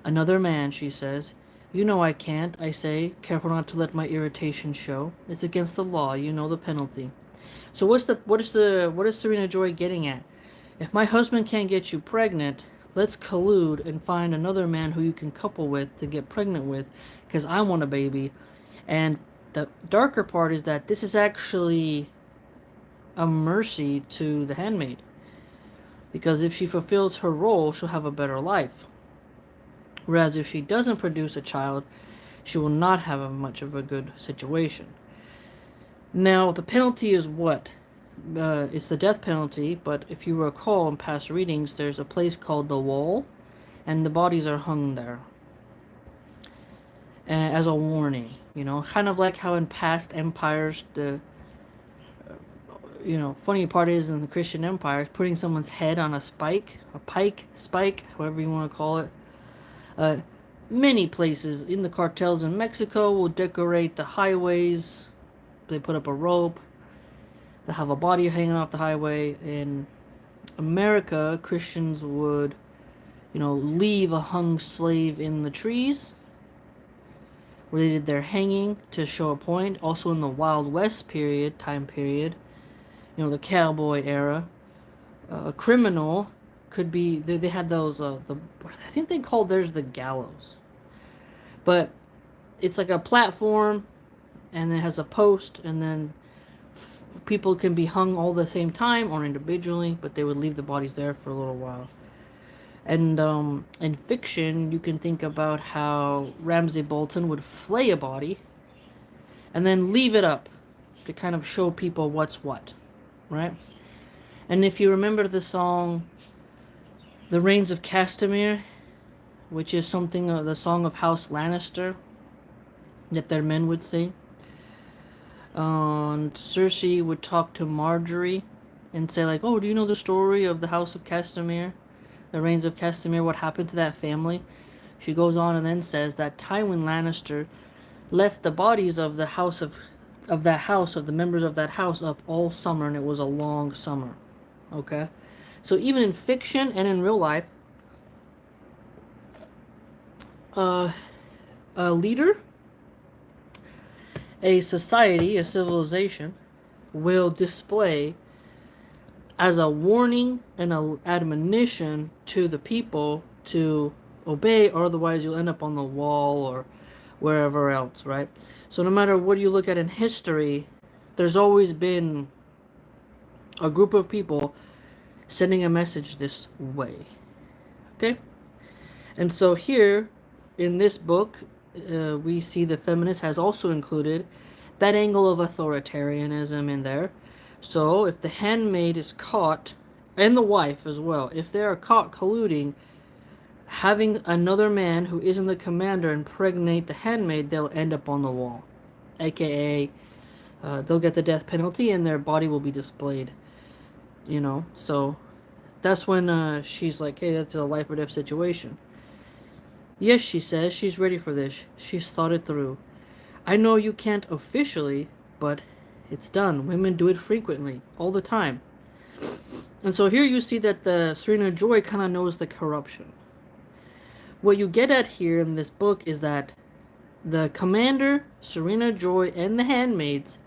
Another man, she says. You know I can't, I say, careful not to let my irritation show. It's against the law, you know the penalty. So what is Serena Joy getting at? If my husband can't get you pregnant, let's collude and find another man who you can couple with to get pregnant with, because I want a baby. And the darker part is that this is actually a mercy to the handmaid, because if she fulfills her role, she'll have a better life. Whereas if she doesn't produce a child, she will not have much of a good situation. Now, the penalty is what? It's the death penalty, but if you recall in past readings, there's a place called the Wall, and the bodies are hung there as a warning, kind of like how in past empires, the funny part is in the Christian empires, putting someone's head on a spike, a pike, spike, however you want to call it. Many places in the cartels in Mexico will decorate the highways. They put up a rope. They have a body hanging off the highway. In America, Christians would, leave a hung slave in the trees where they did their hanging to show a point. Also in the Wild West time period, the cowboy era, a criminal could be, they had those, I think they called theirs the gallows. But it's like a platform, and it has a post, and then people can be hung all the same time or individually, but they would leave the bodies there for a little while. And in fiction, you can think about how Ramsay Bolton would flay a body and then leave it up to kind of show people what's what, right? And if you remember the song The Reigns of Castamere, which is something of the song of House Lannister that their men would sing, and Cersei would talk to Marjorie and say like, oh, do you know the story of the House of Castamere? The Reigns of Castamere, what happened to that family? She goes on and then says that Tywin Lannister left the bodies of the house of the members of that house up all summer, and it was a long summer. Okay? So even in fiction and in real life, a leader, a society, a civilization will display as a warning and an admonition to the people to obey, or otherwise you'll end up on the wall or wherever else, right? So no matter what you look at in history, there's always been a group of people sending a message this way. Okay? And so here in this book, we see the feminist has also included that angle of authoritarianism in there. So if the handmaid is caught, and the wife as well, if they are caught colluding, having another man who isn't the commander impregnate the handmaid, they'll end up on the wall. AKA, they'll get the death penalty and their body will be displayed. You know, so that's when she's like, hey, that's a life or death situation. Yes, she says, she's ready for this. She's thought it through. I know you can't officially, but it's done. Women do it frequently, all the time. And so here you see that the Serena Joy kind of knows the corruption. What you get at here in this book is that the commander, Serena Joy, and the handmaids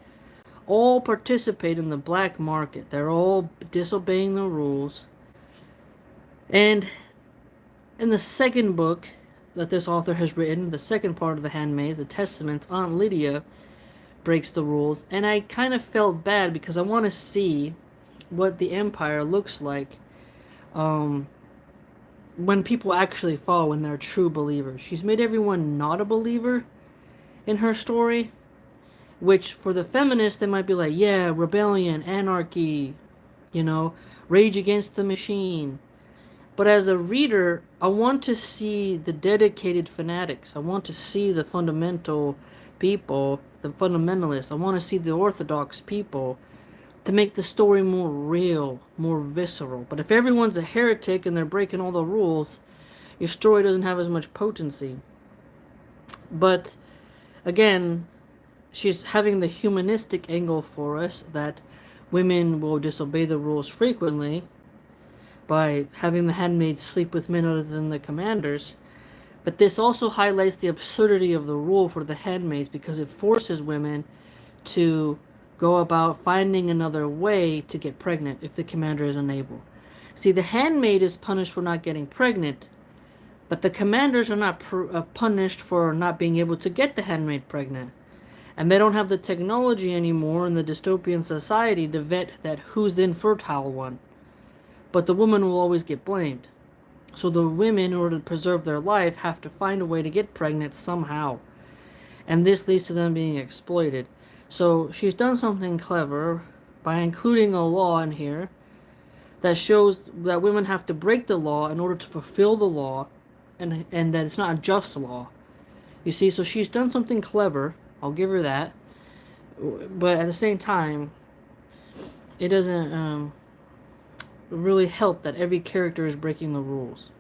all participate in the black market. They're all disobeying the rules. And in the second book that this author has written, the second part of the Handmaids, the Testaments, Aunt Lydia breaks the rules. And I kind of felt bad because I want to see what the Empire looks like when people actually fall, when they're true believers. She's made everyone not a believer in her story, which for the feminists, they might be like, yeah, rebellion, anarchy, you know, rage against the machine. But as a reader, I want to see the dedicated fanatics. I want to see the fundamental people, the fundamentalists. I want to see the orthodox people to make the story more real, more visceral. But if everyone's a heretic and they're breaking all the rules, your story doesn't have as much potency. But again, she's having the humanistic angle for us that women will disobey the rules frequently by having the handmaids sleep with men other than the commanders. But this also highlights the absurdity of the rule for the handmaids because it forces women to go about finding another way to get pregnant if the commander is unable. See, the handmaid is punished for not getting pregnant, but the commanders are not punished for not being able to get the handmaid pregnant. And they don't have the technology anymore in the dystopian society to vet that who's the infertile one. But the woman will always get blamed. So the women, in order to preserve their life, have to find a way to get pregnant somehow. And this leads to them being exploited. So she's done something clever by including a law in here that shows that women have to break the law in order to fulfill the law, and that it's not a just law. You see, so she's done something clever. I'll give her that. But at the same time, it doesn't really help that every character is breaking the rules.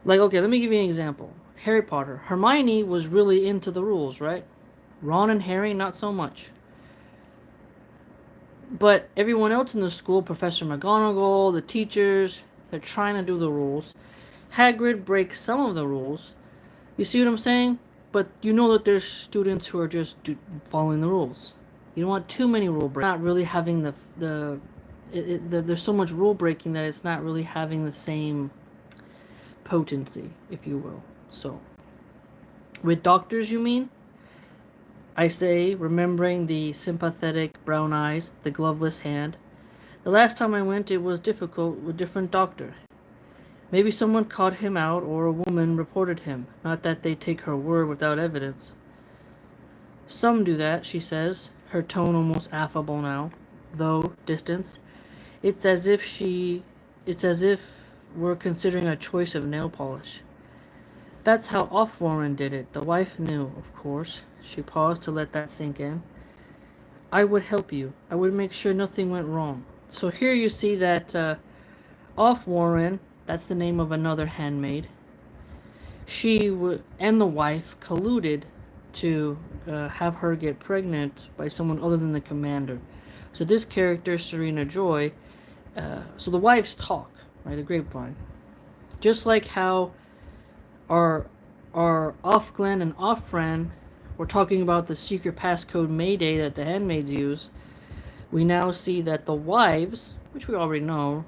Like, okay, let me give you an example. Harry Potter. Hermione was really into the rules, right? Ron and Harry, not so much. But everyone else in the school, Professor McGonagall, the teachers, they're trying to do the rules. Hagrid breaks some of the rules. You see what I'm saying? But you know that there's students who are just following the rules. You don't want too many rule breaks. Not really having there's so much rule breaking that it's not really having the same potency, if you will. So, with doctors, you mean? I say, remembering the sympathetic brown eyes, the gloveless hand. The last time I went, it was difficult with a different doctor. Maybe someone caught him out, or a woman reported him. Not that they take her word without evidence. Some do that, she says, her tone almost affable now, though distanced. It's as if we're considering a choice of nail polish. That's how off Warren did it. The wife knew, of course. She paused to let that sink in. I would help you. I would make sure nothing went wrong. So here you see that off Warren, that's the name of another handmaid, and the wife colluded to have her get pregnant by someone other than the commander. So this character, Serena Joy, so the wives talk, right? The grapevine. Just like how our off Glenn and off Fran were talking about the secret passcode Mayday that the handmaids use, we now see that the wives, which we already know,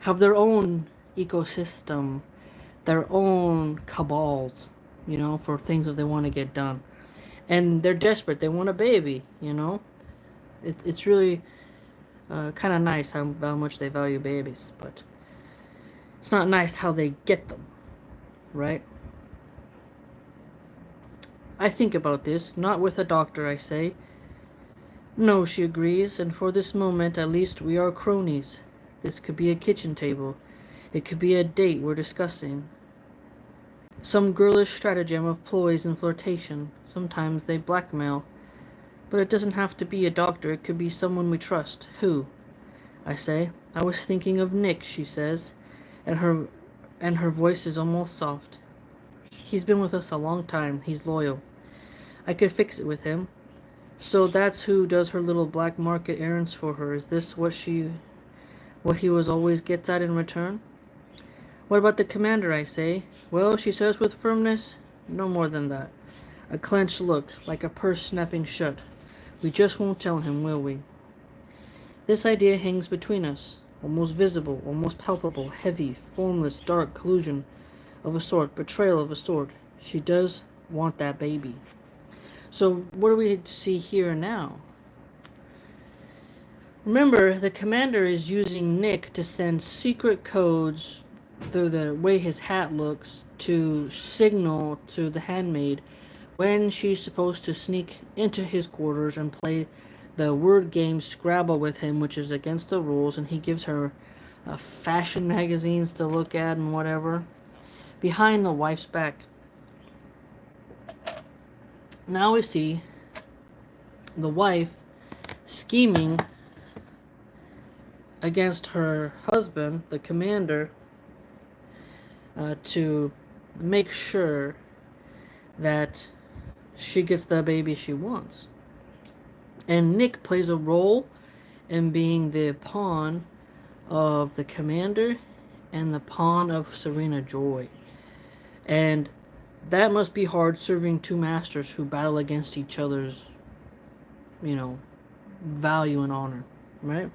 have their own ecosystem, their own cabals, for things that they want to get done. And they're desperate. They want a baby, It's really kind of nice how much they value babies, but it's not nice how they get them, right? I think about this, not with a doctor, I say. No, she agrees, and for this moment, at least, we are cronies. This could be a kitchen table. It could be a date we're discussing. Some girlish stratagem of ploys and flirtation. Sometimes they blackmail. But it doesn't have to be a doctor. It could be someone we trust. Who? I say. I was thinking of Nick, she says, and her voice is almost soft. He's been with us a long time. He's loyal. I could fix it with him. So that's who does her little black market errands for her. Is this what he was always gets at in return? What about the commander, I say? Well, she says with firmness, no more than that. A clenched look, like a purse snapping shut. We just won't tell him, will we? This idea hangs between us, almost visible, almost palpable, heavy, formless, dark collusion of a sort, betrayal of a sort. She does want that baby. So what do we see here now? Remember, the commander is using Nick to send secret codes through the way his hat looks to signal to the handmaid when she's supposed to sneak into his quarters and play the word game Scrabble with him, which is against the rules, and he gives her fashion magazines to look at and whatever, behind the wife's back. Now we see the wife scheming against her husband, the commander, to make sure that she gets the baby she wants. And Nick plays a role in being the pawn of the commander and the pawn of Serena Joy. And that must be hard, serving two masters who battle against each other's, value and honor, right?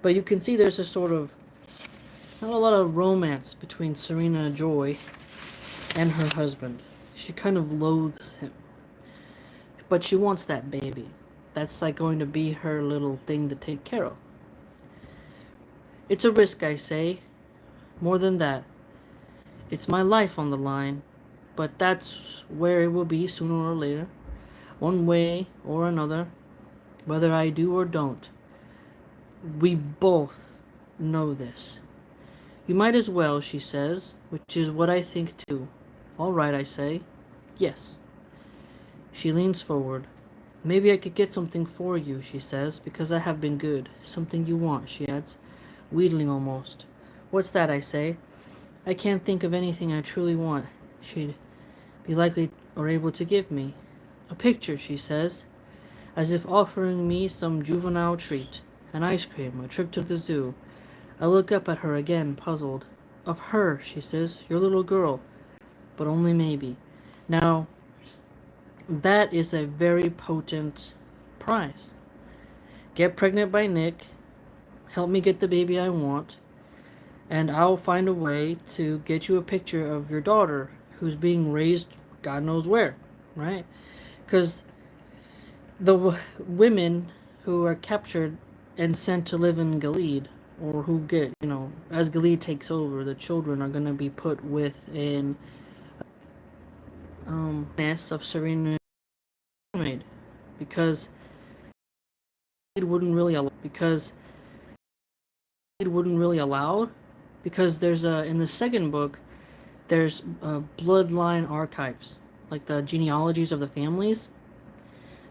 But you can see there's a sort of, not a lot of romance between Serena Joy and her husband. She kind of loathes him. But she wants that baby. That's like going to be her little thing to take care of. It's a risk, I say. More than that. It's my life on the line. But that's where it will be sooner or later. One way or another. Whether I do or don't. We both know this. You might as well, she says, which is what I think too. All right, I say. Yes. She leans forward. Maybe I could get something for you, she says, because I have been good. Something you want, she adds, wheedling almost. What's that, I say. I can't think of anything I truly want she'd be likely or able to give me. A picture, she says, as if offering me some juvenile treat. An ice cream, a trip to the zoo. I look up at her again, puzzled. Of her, she says, your little girl. But only maybe. Now, that is a very potent prize. Get pregnant by Nick, help me get the baby I want, and I'll find a way to get you a picture of your daughter who's being raised God knows where, right? Because the women who are captured and sent to live in Gilead, or who get, as Gilead takes over, the children are going to be put within nest of Serena Handmaid, because it wouldn't really allow, because wouldn't really allow, because there's a in the second book there's bloodline archives, like the genealogies of the families.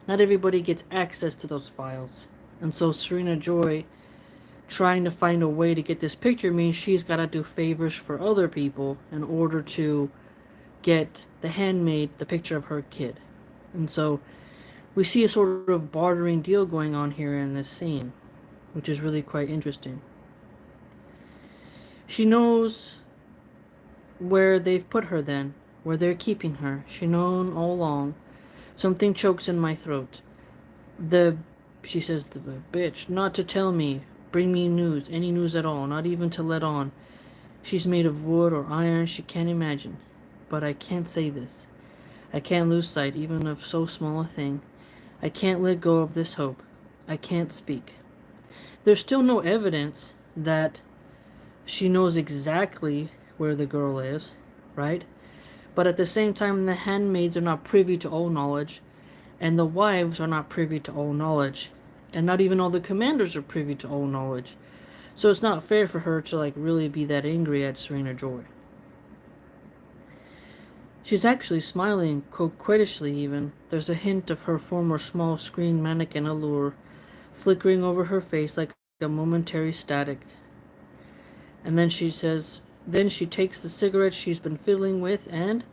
Not everybody gets access to those files, and so Serena Joy trying to find a way to get this picture means she's got to do favors for other people in order to get the handmaid the picture of her kid. And so we see a sort of bartering deal going on here in this scene, which is really quite interesting. She knows where they've put her then, where they're keeping her. She known all along. Something chokes in my throat. She says, the bitch, not to tell me, bring me news, any news at all, not even to let on. She's made of wood or iron, she can't imagine. But I can't say this. I can't lose sight even of so small a thing. I can't let go of this hope. I can't speak. There's still no evidence that she knows exactly where the girl is, right? But at the same time, the handmaids are not privy to all knowledge, and the wives are not privy to all knowledge, and not even all the commanders are privy to all knowledge. So it's not fair for her to like really be that angry at Serena Joy. She's actually smiling, coquettishly even. There's a hint of her former small screen mannequin allure flickering over her face like a momentary static. And then she takes the cigarette she's been fiddling with and,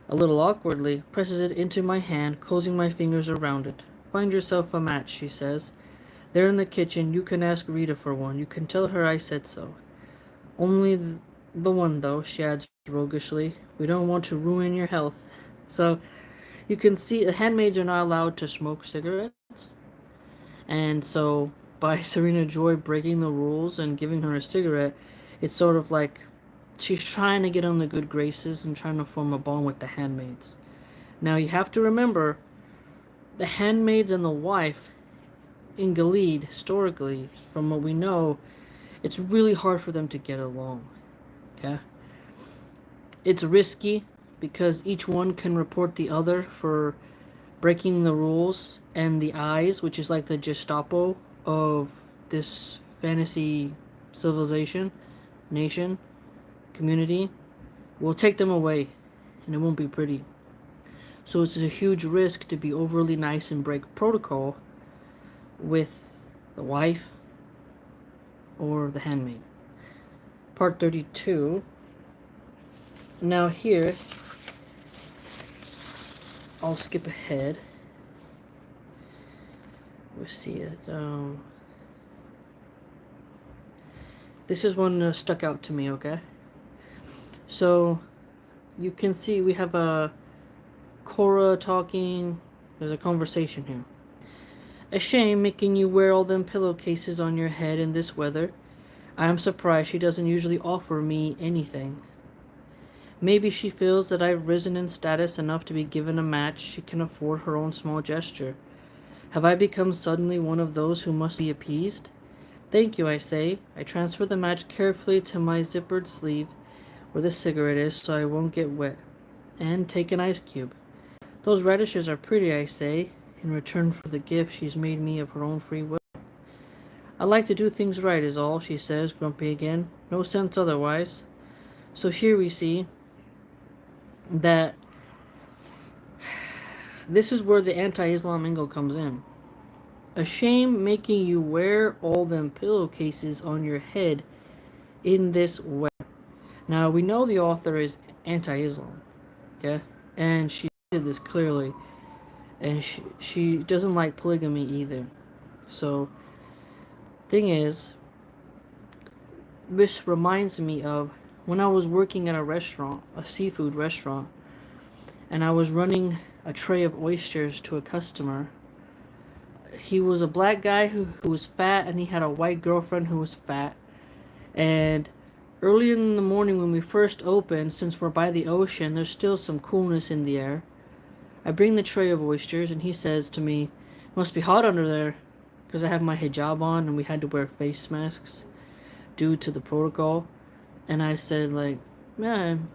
a little awkwardly, presses it into my hand, closing my fingers around it. Find yourself a match, she says. There in the kitchen, you can ask Rita for one. You can tell her I said so. Only the one, though, she adds roguishly. We don't want to ruin your health. So, you can see the handmaids are not allowed to smoke cigarettes. And so, by Serena Joy breaking the rules and giving her a cigarette, it's sort of like she's trying to get on the good graces and trying to form a bond with the handmaids. Now, you have to remember, the handmaids and the wife in Gilead, historically, from what we know, it's really hard for them to get along. Okay? It's risky because each one can report the other for breaking the rules, and the eyes, which is like the Gestapo of this fantasy civilization, nation, community, will take them away, and it won't be pretty. So it's a huge risk to be overly nice and break protocol with the wife or the handmaid. Part 32. Now here, I'll skip ahead. We'll see it. This is one that stuck out to me, okay? So, you can see we have a Cora talking. There's a conversation here. A shame making you wear all them pillowcases on your head in this weather. I am surprised she doesn't usually offer me anything. Maybe she feels that I've risen in status enough to be given a match she can afford her own small gesture. Have I become suddenly one of those who must be appeased? Thank you, I say. I transfer the match carefully to my zippered sleeve where the cigarette is so I won't get wet, and take an ice cube. Those radishes are pretty, I say, in return for the gift she's made me of her own free will. I like to do things right is all, she says, grumpy again. No sense otherwise. So here we see that this is where the anti-Islam angle comes in. A shame making you wear all them pillowcases on your head in this way. Now, we know the author is anti-Islam, okay? And she did this clearly. And she doesn't like polygamy either. So, thing is, this reminds me of when I was working at a restaurant, a seafood restaurant, and I was running a tray of oysters to a customer. He was a black guy who was fat, and he had a white girlfriend who was fat. And early in the morning when we first opened, since we're by the ocean, there's still some coolness in the air. I bring the tray of oysters, and he says to me, "It must be hot under there," because I have my hijab on, and we had to wear face masks due to the protocol. And I said, like, man,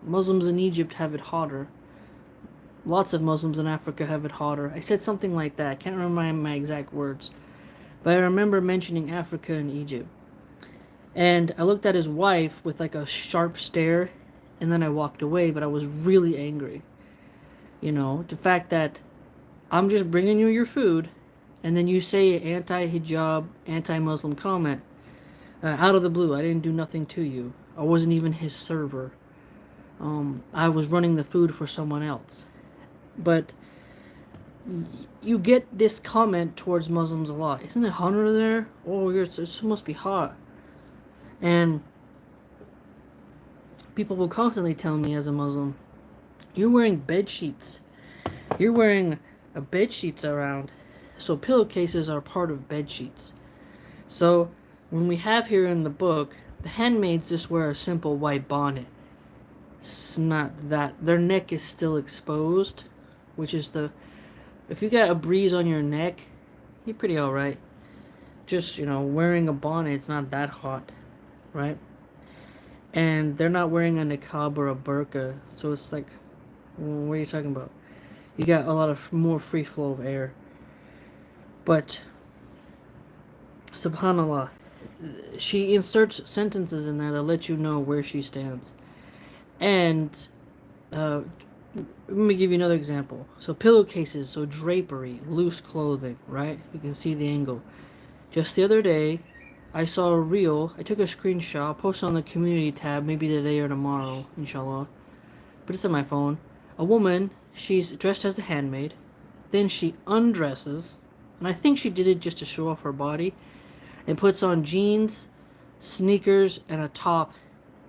Muslims in Egypt have it hotter. Lots of Muslims in Africa have it hotter. I said something like that. I can't remember my exact words. But I remember mentioning Africa and Egypt. And I looked at his wife with like a sharp stare, and then I walked away, but I was really angry. You know, the fact that I'm just bringing you your food, and then you say an anti-hijab, anti-Muslim comment out of the blue. I didn't do nothing to you. I wasn't even his server. I was running the food for someone else. But you get this comment towards Muslims a lot. Isn't it hot over there? Oh, it must be hot. And people will constantly tell me as a Muslim, you're wearing bed sheets. You're wearing bed sheets around. So pillowcases are part of bed sheets. So when we have here in the book, the handmaids just wear a simple white bonnet. It's not that. Their neck is still exposed, which is the... If you got a breeze on your neck, you're pretty alright. Just, wearing a bonnet, it's not that hot, right? And they're not wearing a niqab or a burqa, so it's like, what are you talking about? You got a lot of more free flow of air. But, subhanallah, she inserts sentences in there that let you know where she stands. And, let me give you another example. So pillowcases, so drapery, loose clothing, right? You can see the angle. Just the other day, I saw a reel. I took a screenshot. I'll post it on the community tab, maybe today or tomorrow, inshallah. But it's on my phone. A woman, she's dressed as a handmaid. Then she undresses, and I think she did it just to show off her body, and puts on jeans, sneakers, and a top.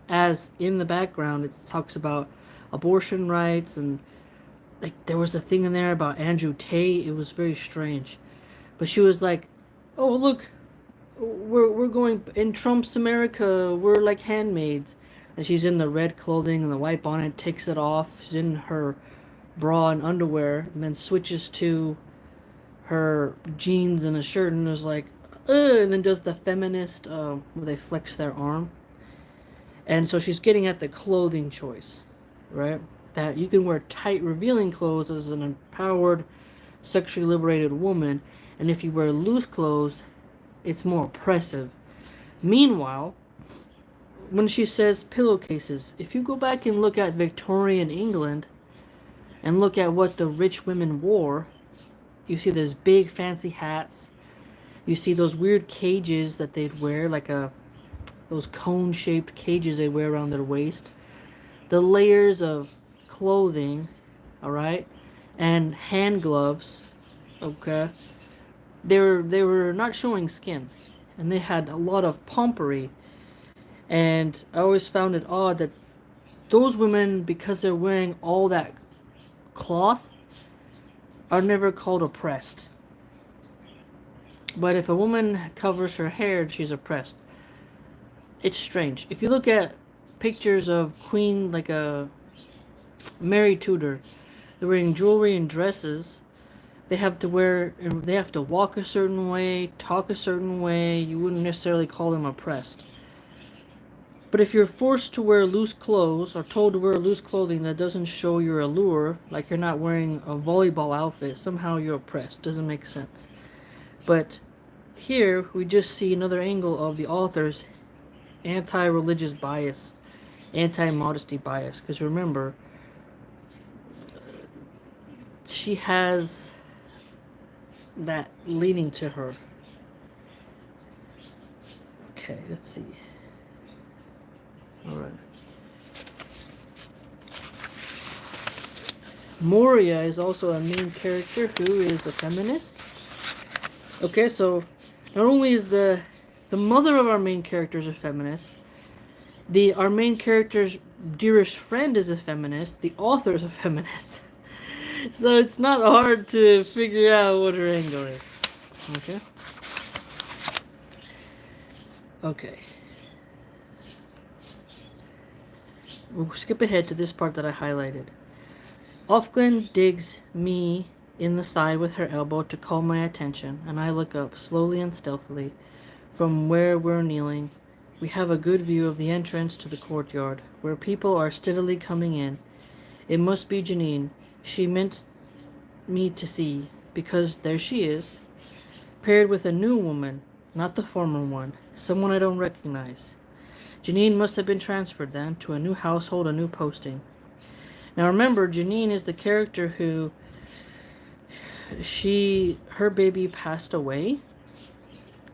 As in the background, it talks about abortion rights, and like there was a thing in there about Andrew Tate. It was very strange. But she was like, oh, look, we're going in Trump's America, we're like handmaids. And she's in the red clothing and the white bonnet, takes it off. She's in her bra and underwear, and then switches to her jeans and a shirt, and is like, and then does the feminist, where they flex their arm. And so she's getting at the clothing choice, right? That you can wear tight, revealing clothes as an empowered, sexually liberated woman, and if you wear loose clothes, it's more oppressive. Meanwhile, when she says pillowcases, if you go back and look at Victorian England and look at what the rich women wore, you see those big fancy hats. You see those weird cages that they'd wear, like those cone-shaped cages they wear around their waist. The layers of clothing, all right, and hand gloves, okay. They were not showing skin, and they had a lot of pompery. And I always found it odd that those women, because they're wearing all that cloth, are never called oppressed. But if a woman covers her hair, she's oppressed. It's strange. If you look at pictures of Queen, like a Mary Tudor, they're wearing jewelry and dresses. They have to walk a certain way, talk a certain way. You wouldn't necessarily call them oppressed. But if you're forced to wear loose clothes, or told to wear loose clothing that doesn't show your allure, like you're not wearing a volleyball outfit, somehow you're oppressed. Doesn't make sense. But here, we just see another angle of the author's anti-religious bias, anti-modesty bias. Because remember, she has that leaning to her. Okay, let's see. Alright. Moria is also a main character who is a feminist. Okay, so not only is the mother of our main character is a feminist, our main character's dearest friend is a feminist, the author is a feminist. So it's not hard to figure out what her angle is. Okay? Okay. We'll skip ahead to this part that I highlighted. Ofglen digs me in the side with her elbow to call my attention, and I look up slowly and stealthily. From where we're kneeling, we have a good view of the entrance to the courtyard, where people are steadily coming in. It must be Janine. She meant me to see, because there she is, paired with a new woman, Not the former one. Someone I don't recognize. Janine must have been transferred then to a new household, a new posting. Now remember, Janine is the character who her baby passed away,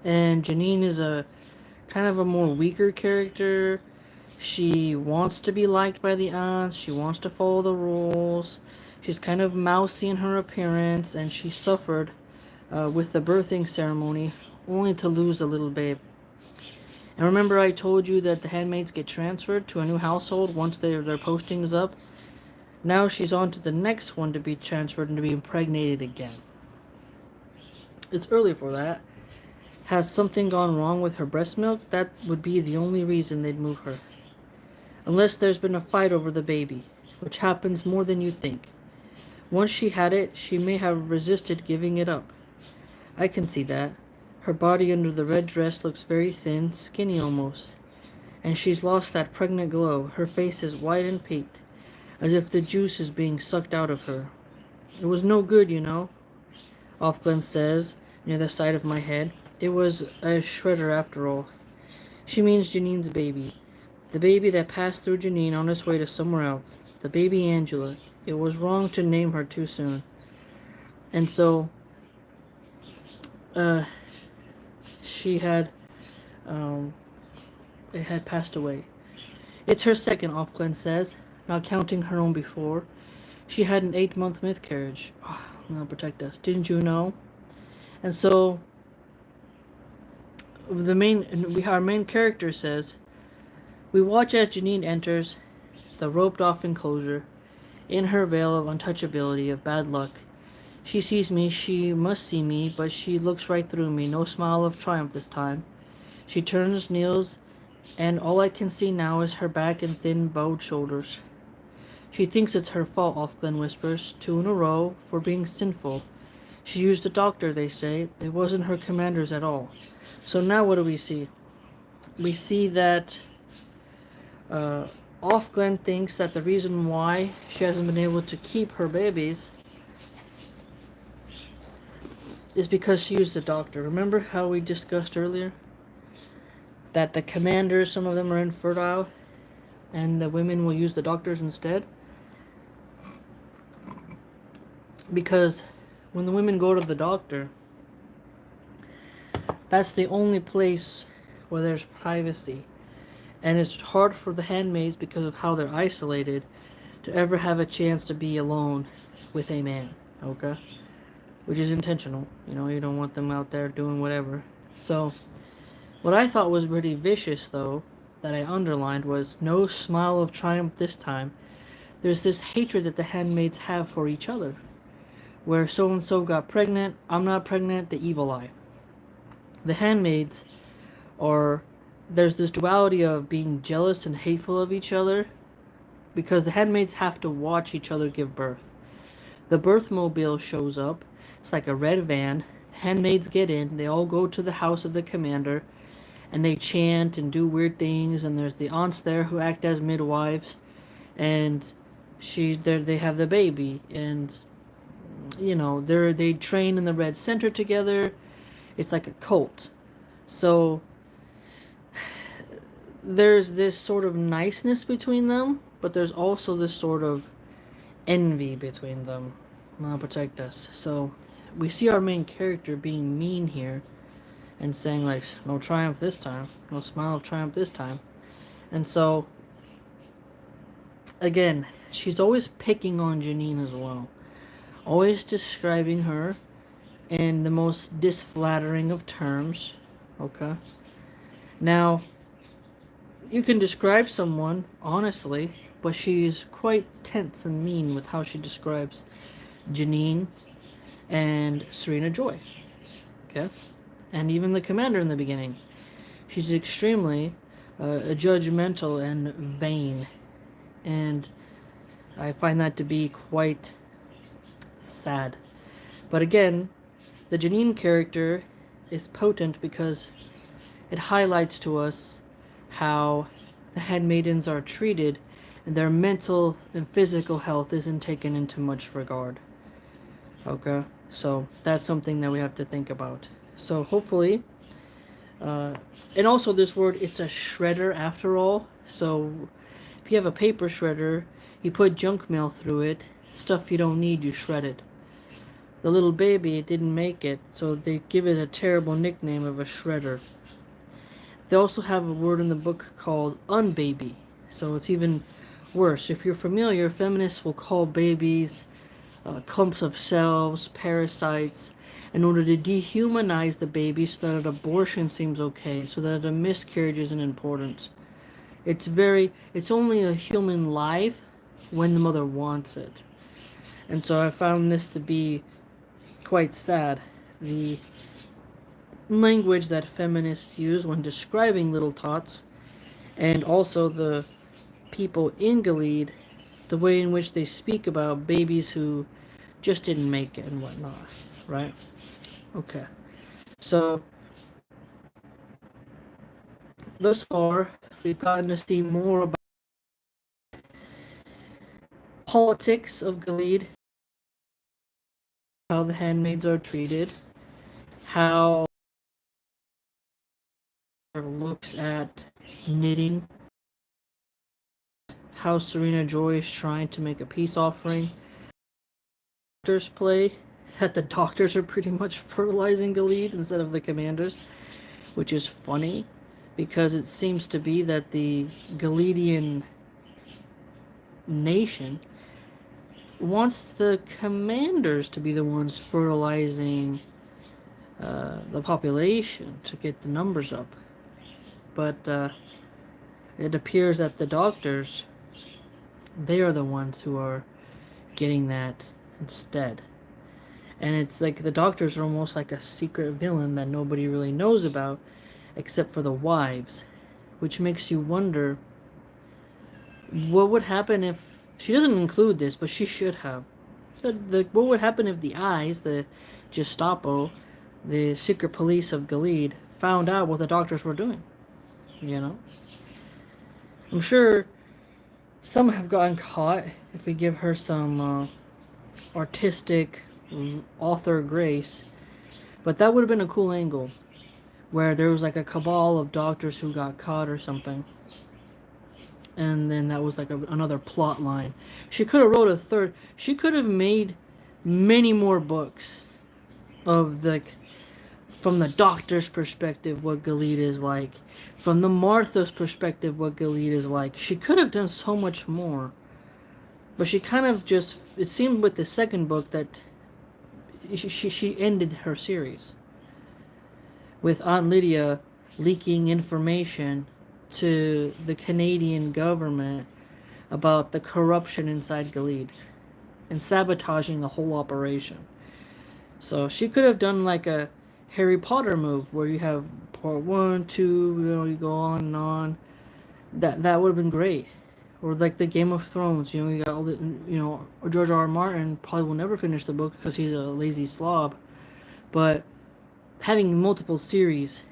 and Janine is a kind of a more weaker character. She wants to be liked by the aunts. She wants to follow the rules. She's kind of mousy in her appearance, and she suffered with the birthing ceremony, only to lose the little babe. And remember I told you that the handmaids get transferred to a new household once their posting is up? Now she's on to the next one to be transferred and to be impregnated again. It's early for that. Has something gone wrong with her breast milk? That would be the only reason they'd move her. Unless there's been a fight over the baby, which happens more than you think. Once she had it, she may have resisted giving it up. I can see that. Her body under the red dress looks very thin, skinny almost. And she's lost that pregnant glow. Her face is white and peaked, as if the juice is being sucked out of her. It was no good, you know, Offglen says, near the side of my head. It was a shredder after all. She means Janine's baby. The baby that passed through Janine on its way to somewhere else. The baby Angela. It was wrong to name her too soon. And so, she had, it had passed away. It's her second, Offglen says, not counting her own before. She had an 8-month miscarriage. Oh, God protect us. Didn't you know? And so, our main character says, we watch as Janine enters the roped-off enclosure, in her veil of untouchability, of bad luck. She sees me, she must see me, but she looks right through me, no smile of triumph this time. She turns, kneels, and all I can see now is her back and thin, bowed shoulders. She thinks it's her fault, Offglen whispers, 2 in a row, for being sinful. She used a doctor, they say. It wasn't her commanders at all. So now what do we see? We see that Offglen thinks that the reason why she hasn't been able to keep her babies is because she used a doctor. Remember how we discussed earlier? That the commanders, some of them are infertile, and the women will use the doctors instead? Because when the women go to the doctor, that's the only place where there's privacy. And it's hard for the handmaids, because of how they're isolated, to ever have a chance to be alone with a man, okay? Which is intentional. You know, you don't want them out there doing whatever. So, what I thought was pretty vicious, though, that I underlined, was no smile of triumph this time. There's this hatred that the handmaids have for each other. Where so-and-so got pregnant, I'm not pregnant, the evil eye. The handmaids are... There's this duality of being jealous and hateful of each other, because the handmaids have to watch each other give birth. The birth mobile shows up. It's like a red van. Handmaids get in. They all go to the house of the commander, and they chant and do weird things. And there's the aunts there who act as midwives, and they have the baby, and you know they train in the red center together. It's like a cult. So there's this sort of niceness between them, but there's also this sort of envy between them. I'll protect us. So we see our main character being mean here and saying, like, no triumph this time, no smile of triumph this time. And so, again, she's always picking on Janine as well. Always describing her in the most disflattering of terms. Okay? Now, you can describe someone, honestly, but she's quite tense and mean with how she describes Janine and Serena Joy. Okay? And even the commander in the beginning. She's extremely judgmental and vain. And I find that to be quite sad. But again, the Janine character is potent because it highlights to us how the handmaidens are treated, and their mental and physical health isn't taken into much regard. Okay? So that's something that we have to think about. So hopefully Uh, and also this word, it's a shredder after all. So if you have a paper shredder, you put junk mail through it, stuff you don't need, you shred it. The little baby, it didn't make it, so they give it a terrible nickname of a shredder. They also have a word in the book called unbaby, so it's even worse. If you're familiar, feminists will call babies clumps of cells, parasites, in order to dehumanize the baby so that an abortion seems okay, so that a miscarriage isn't important. It's only a human life when the mother wants it. And so I found this to be quite sad. The language that feminists use when describing little tots, and also the people in Gilead, the way in which they speak about babies who just didn't make it and whatnot, right? Okay. So, thus far, we've gotten to see more about politics of Gilead, how the handmaids are treated, how looks at knitting, how Serena Joy is trying to make a peace offering. Doctors play that the doctors are pretty much fertilizing Gilead instead of the commanders, which is funny because it seems to be that the Gileadian nation wants the commanders to be the ones fertilizing the population to get the numbers up. But it appears that the doctors, they are the ones who are getting that instead. And it's like the doctors are almost like a secret villain that nobody really knows about except for the wives, which makes you wonder what would happen if she doesn't include this, but she should have. What would happen if the eyes, the Gestapo, the secret police of Gilead, found out what the doctors were doing? You know? I'm sure some have gotten caught if we give her some artistic author grace, but that would have been a cool angle where there was like a cabal of doctors who got caught or something, and then that was like another plot line. She could have wrote a third. She could have made many more books of the from the doctor's perspective what Gilead is like, from the Martha's perspective what Gilead is like. She could have done so much more, but she kind of just, it seemed with the second book that she ended her series with Aunt Lydia leaking information to the Canadian government about the corruption inside Gilead and sabotaging the whole operation. So she could have done like a Harry Potter move where you have part 1, 2, you go on and on. That would have been great. Or like the Game of Thrones, you got all the, George R. R. Martin probably will never finish the book because he's a lazy slob. But having multiple series,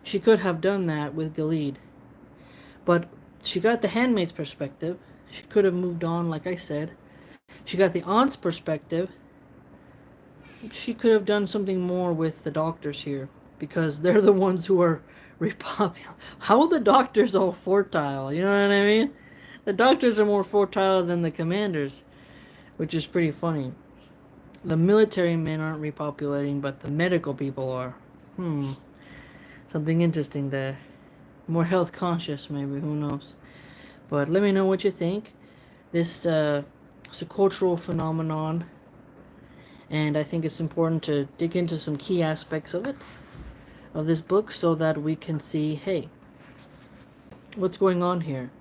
she could have done that with Gilead. But she got the handmaid's perspective. She could have moved on, like I said. She got the aunt's perspective. She could have done something more with the doctors here, because they're the ones who are repopulating. How are the doctors all fertile? You know what I mean? The doctors are more fertile than the commanders, which is pretty funny. The military men aren't repopulating, but the medical people are. Something interesting there. More health conscious, maybe. Who knows? But let me know what you think. This is a cultural phenomenon, and I think it's important to dig into some key aspects of it, of this book, so that we can see, hey, what's going on here?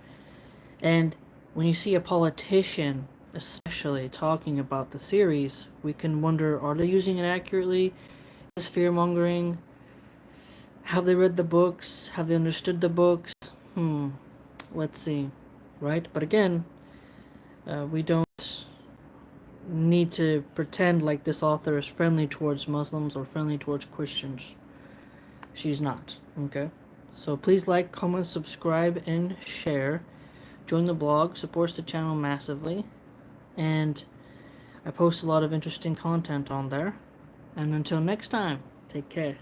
And when you see a politician especially talking about the series, we can wonder, are they using it accurately? Is fear-mongering? Have they read the books? Have they understood the books? Let's see, right? But again, we don't need to pretend like this author is friendly towards Muslims or friendly towards Christians. She's not, okay? So please like, comment, subscribe, and share. Join the blog, supports the channel massively, and I post a lot of interesting content on there. And until next time, take care.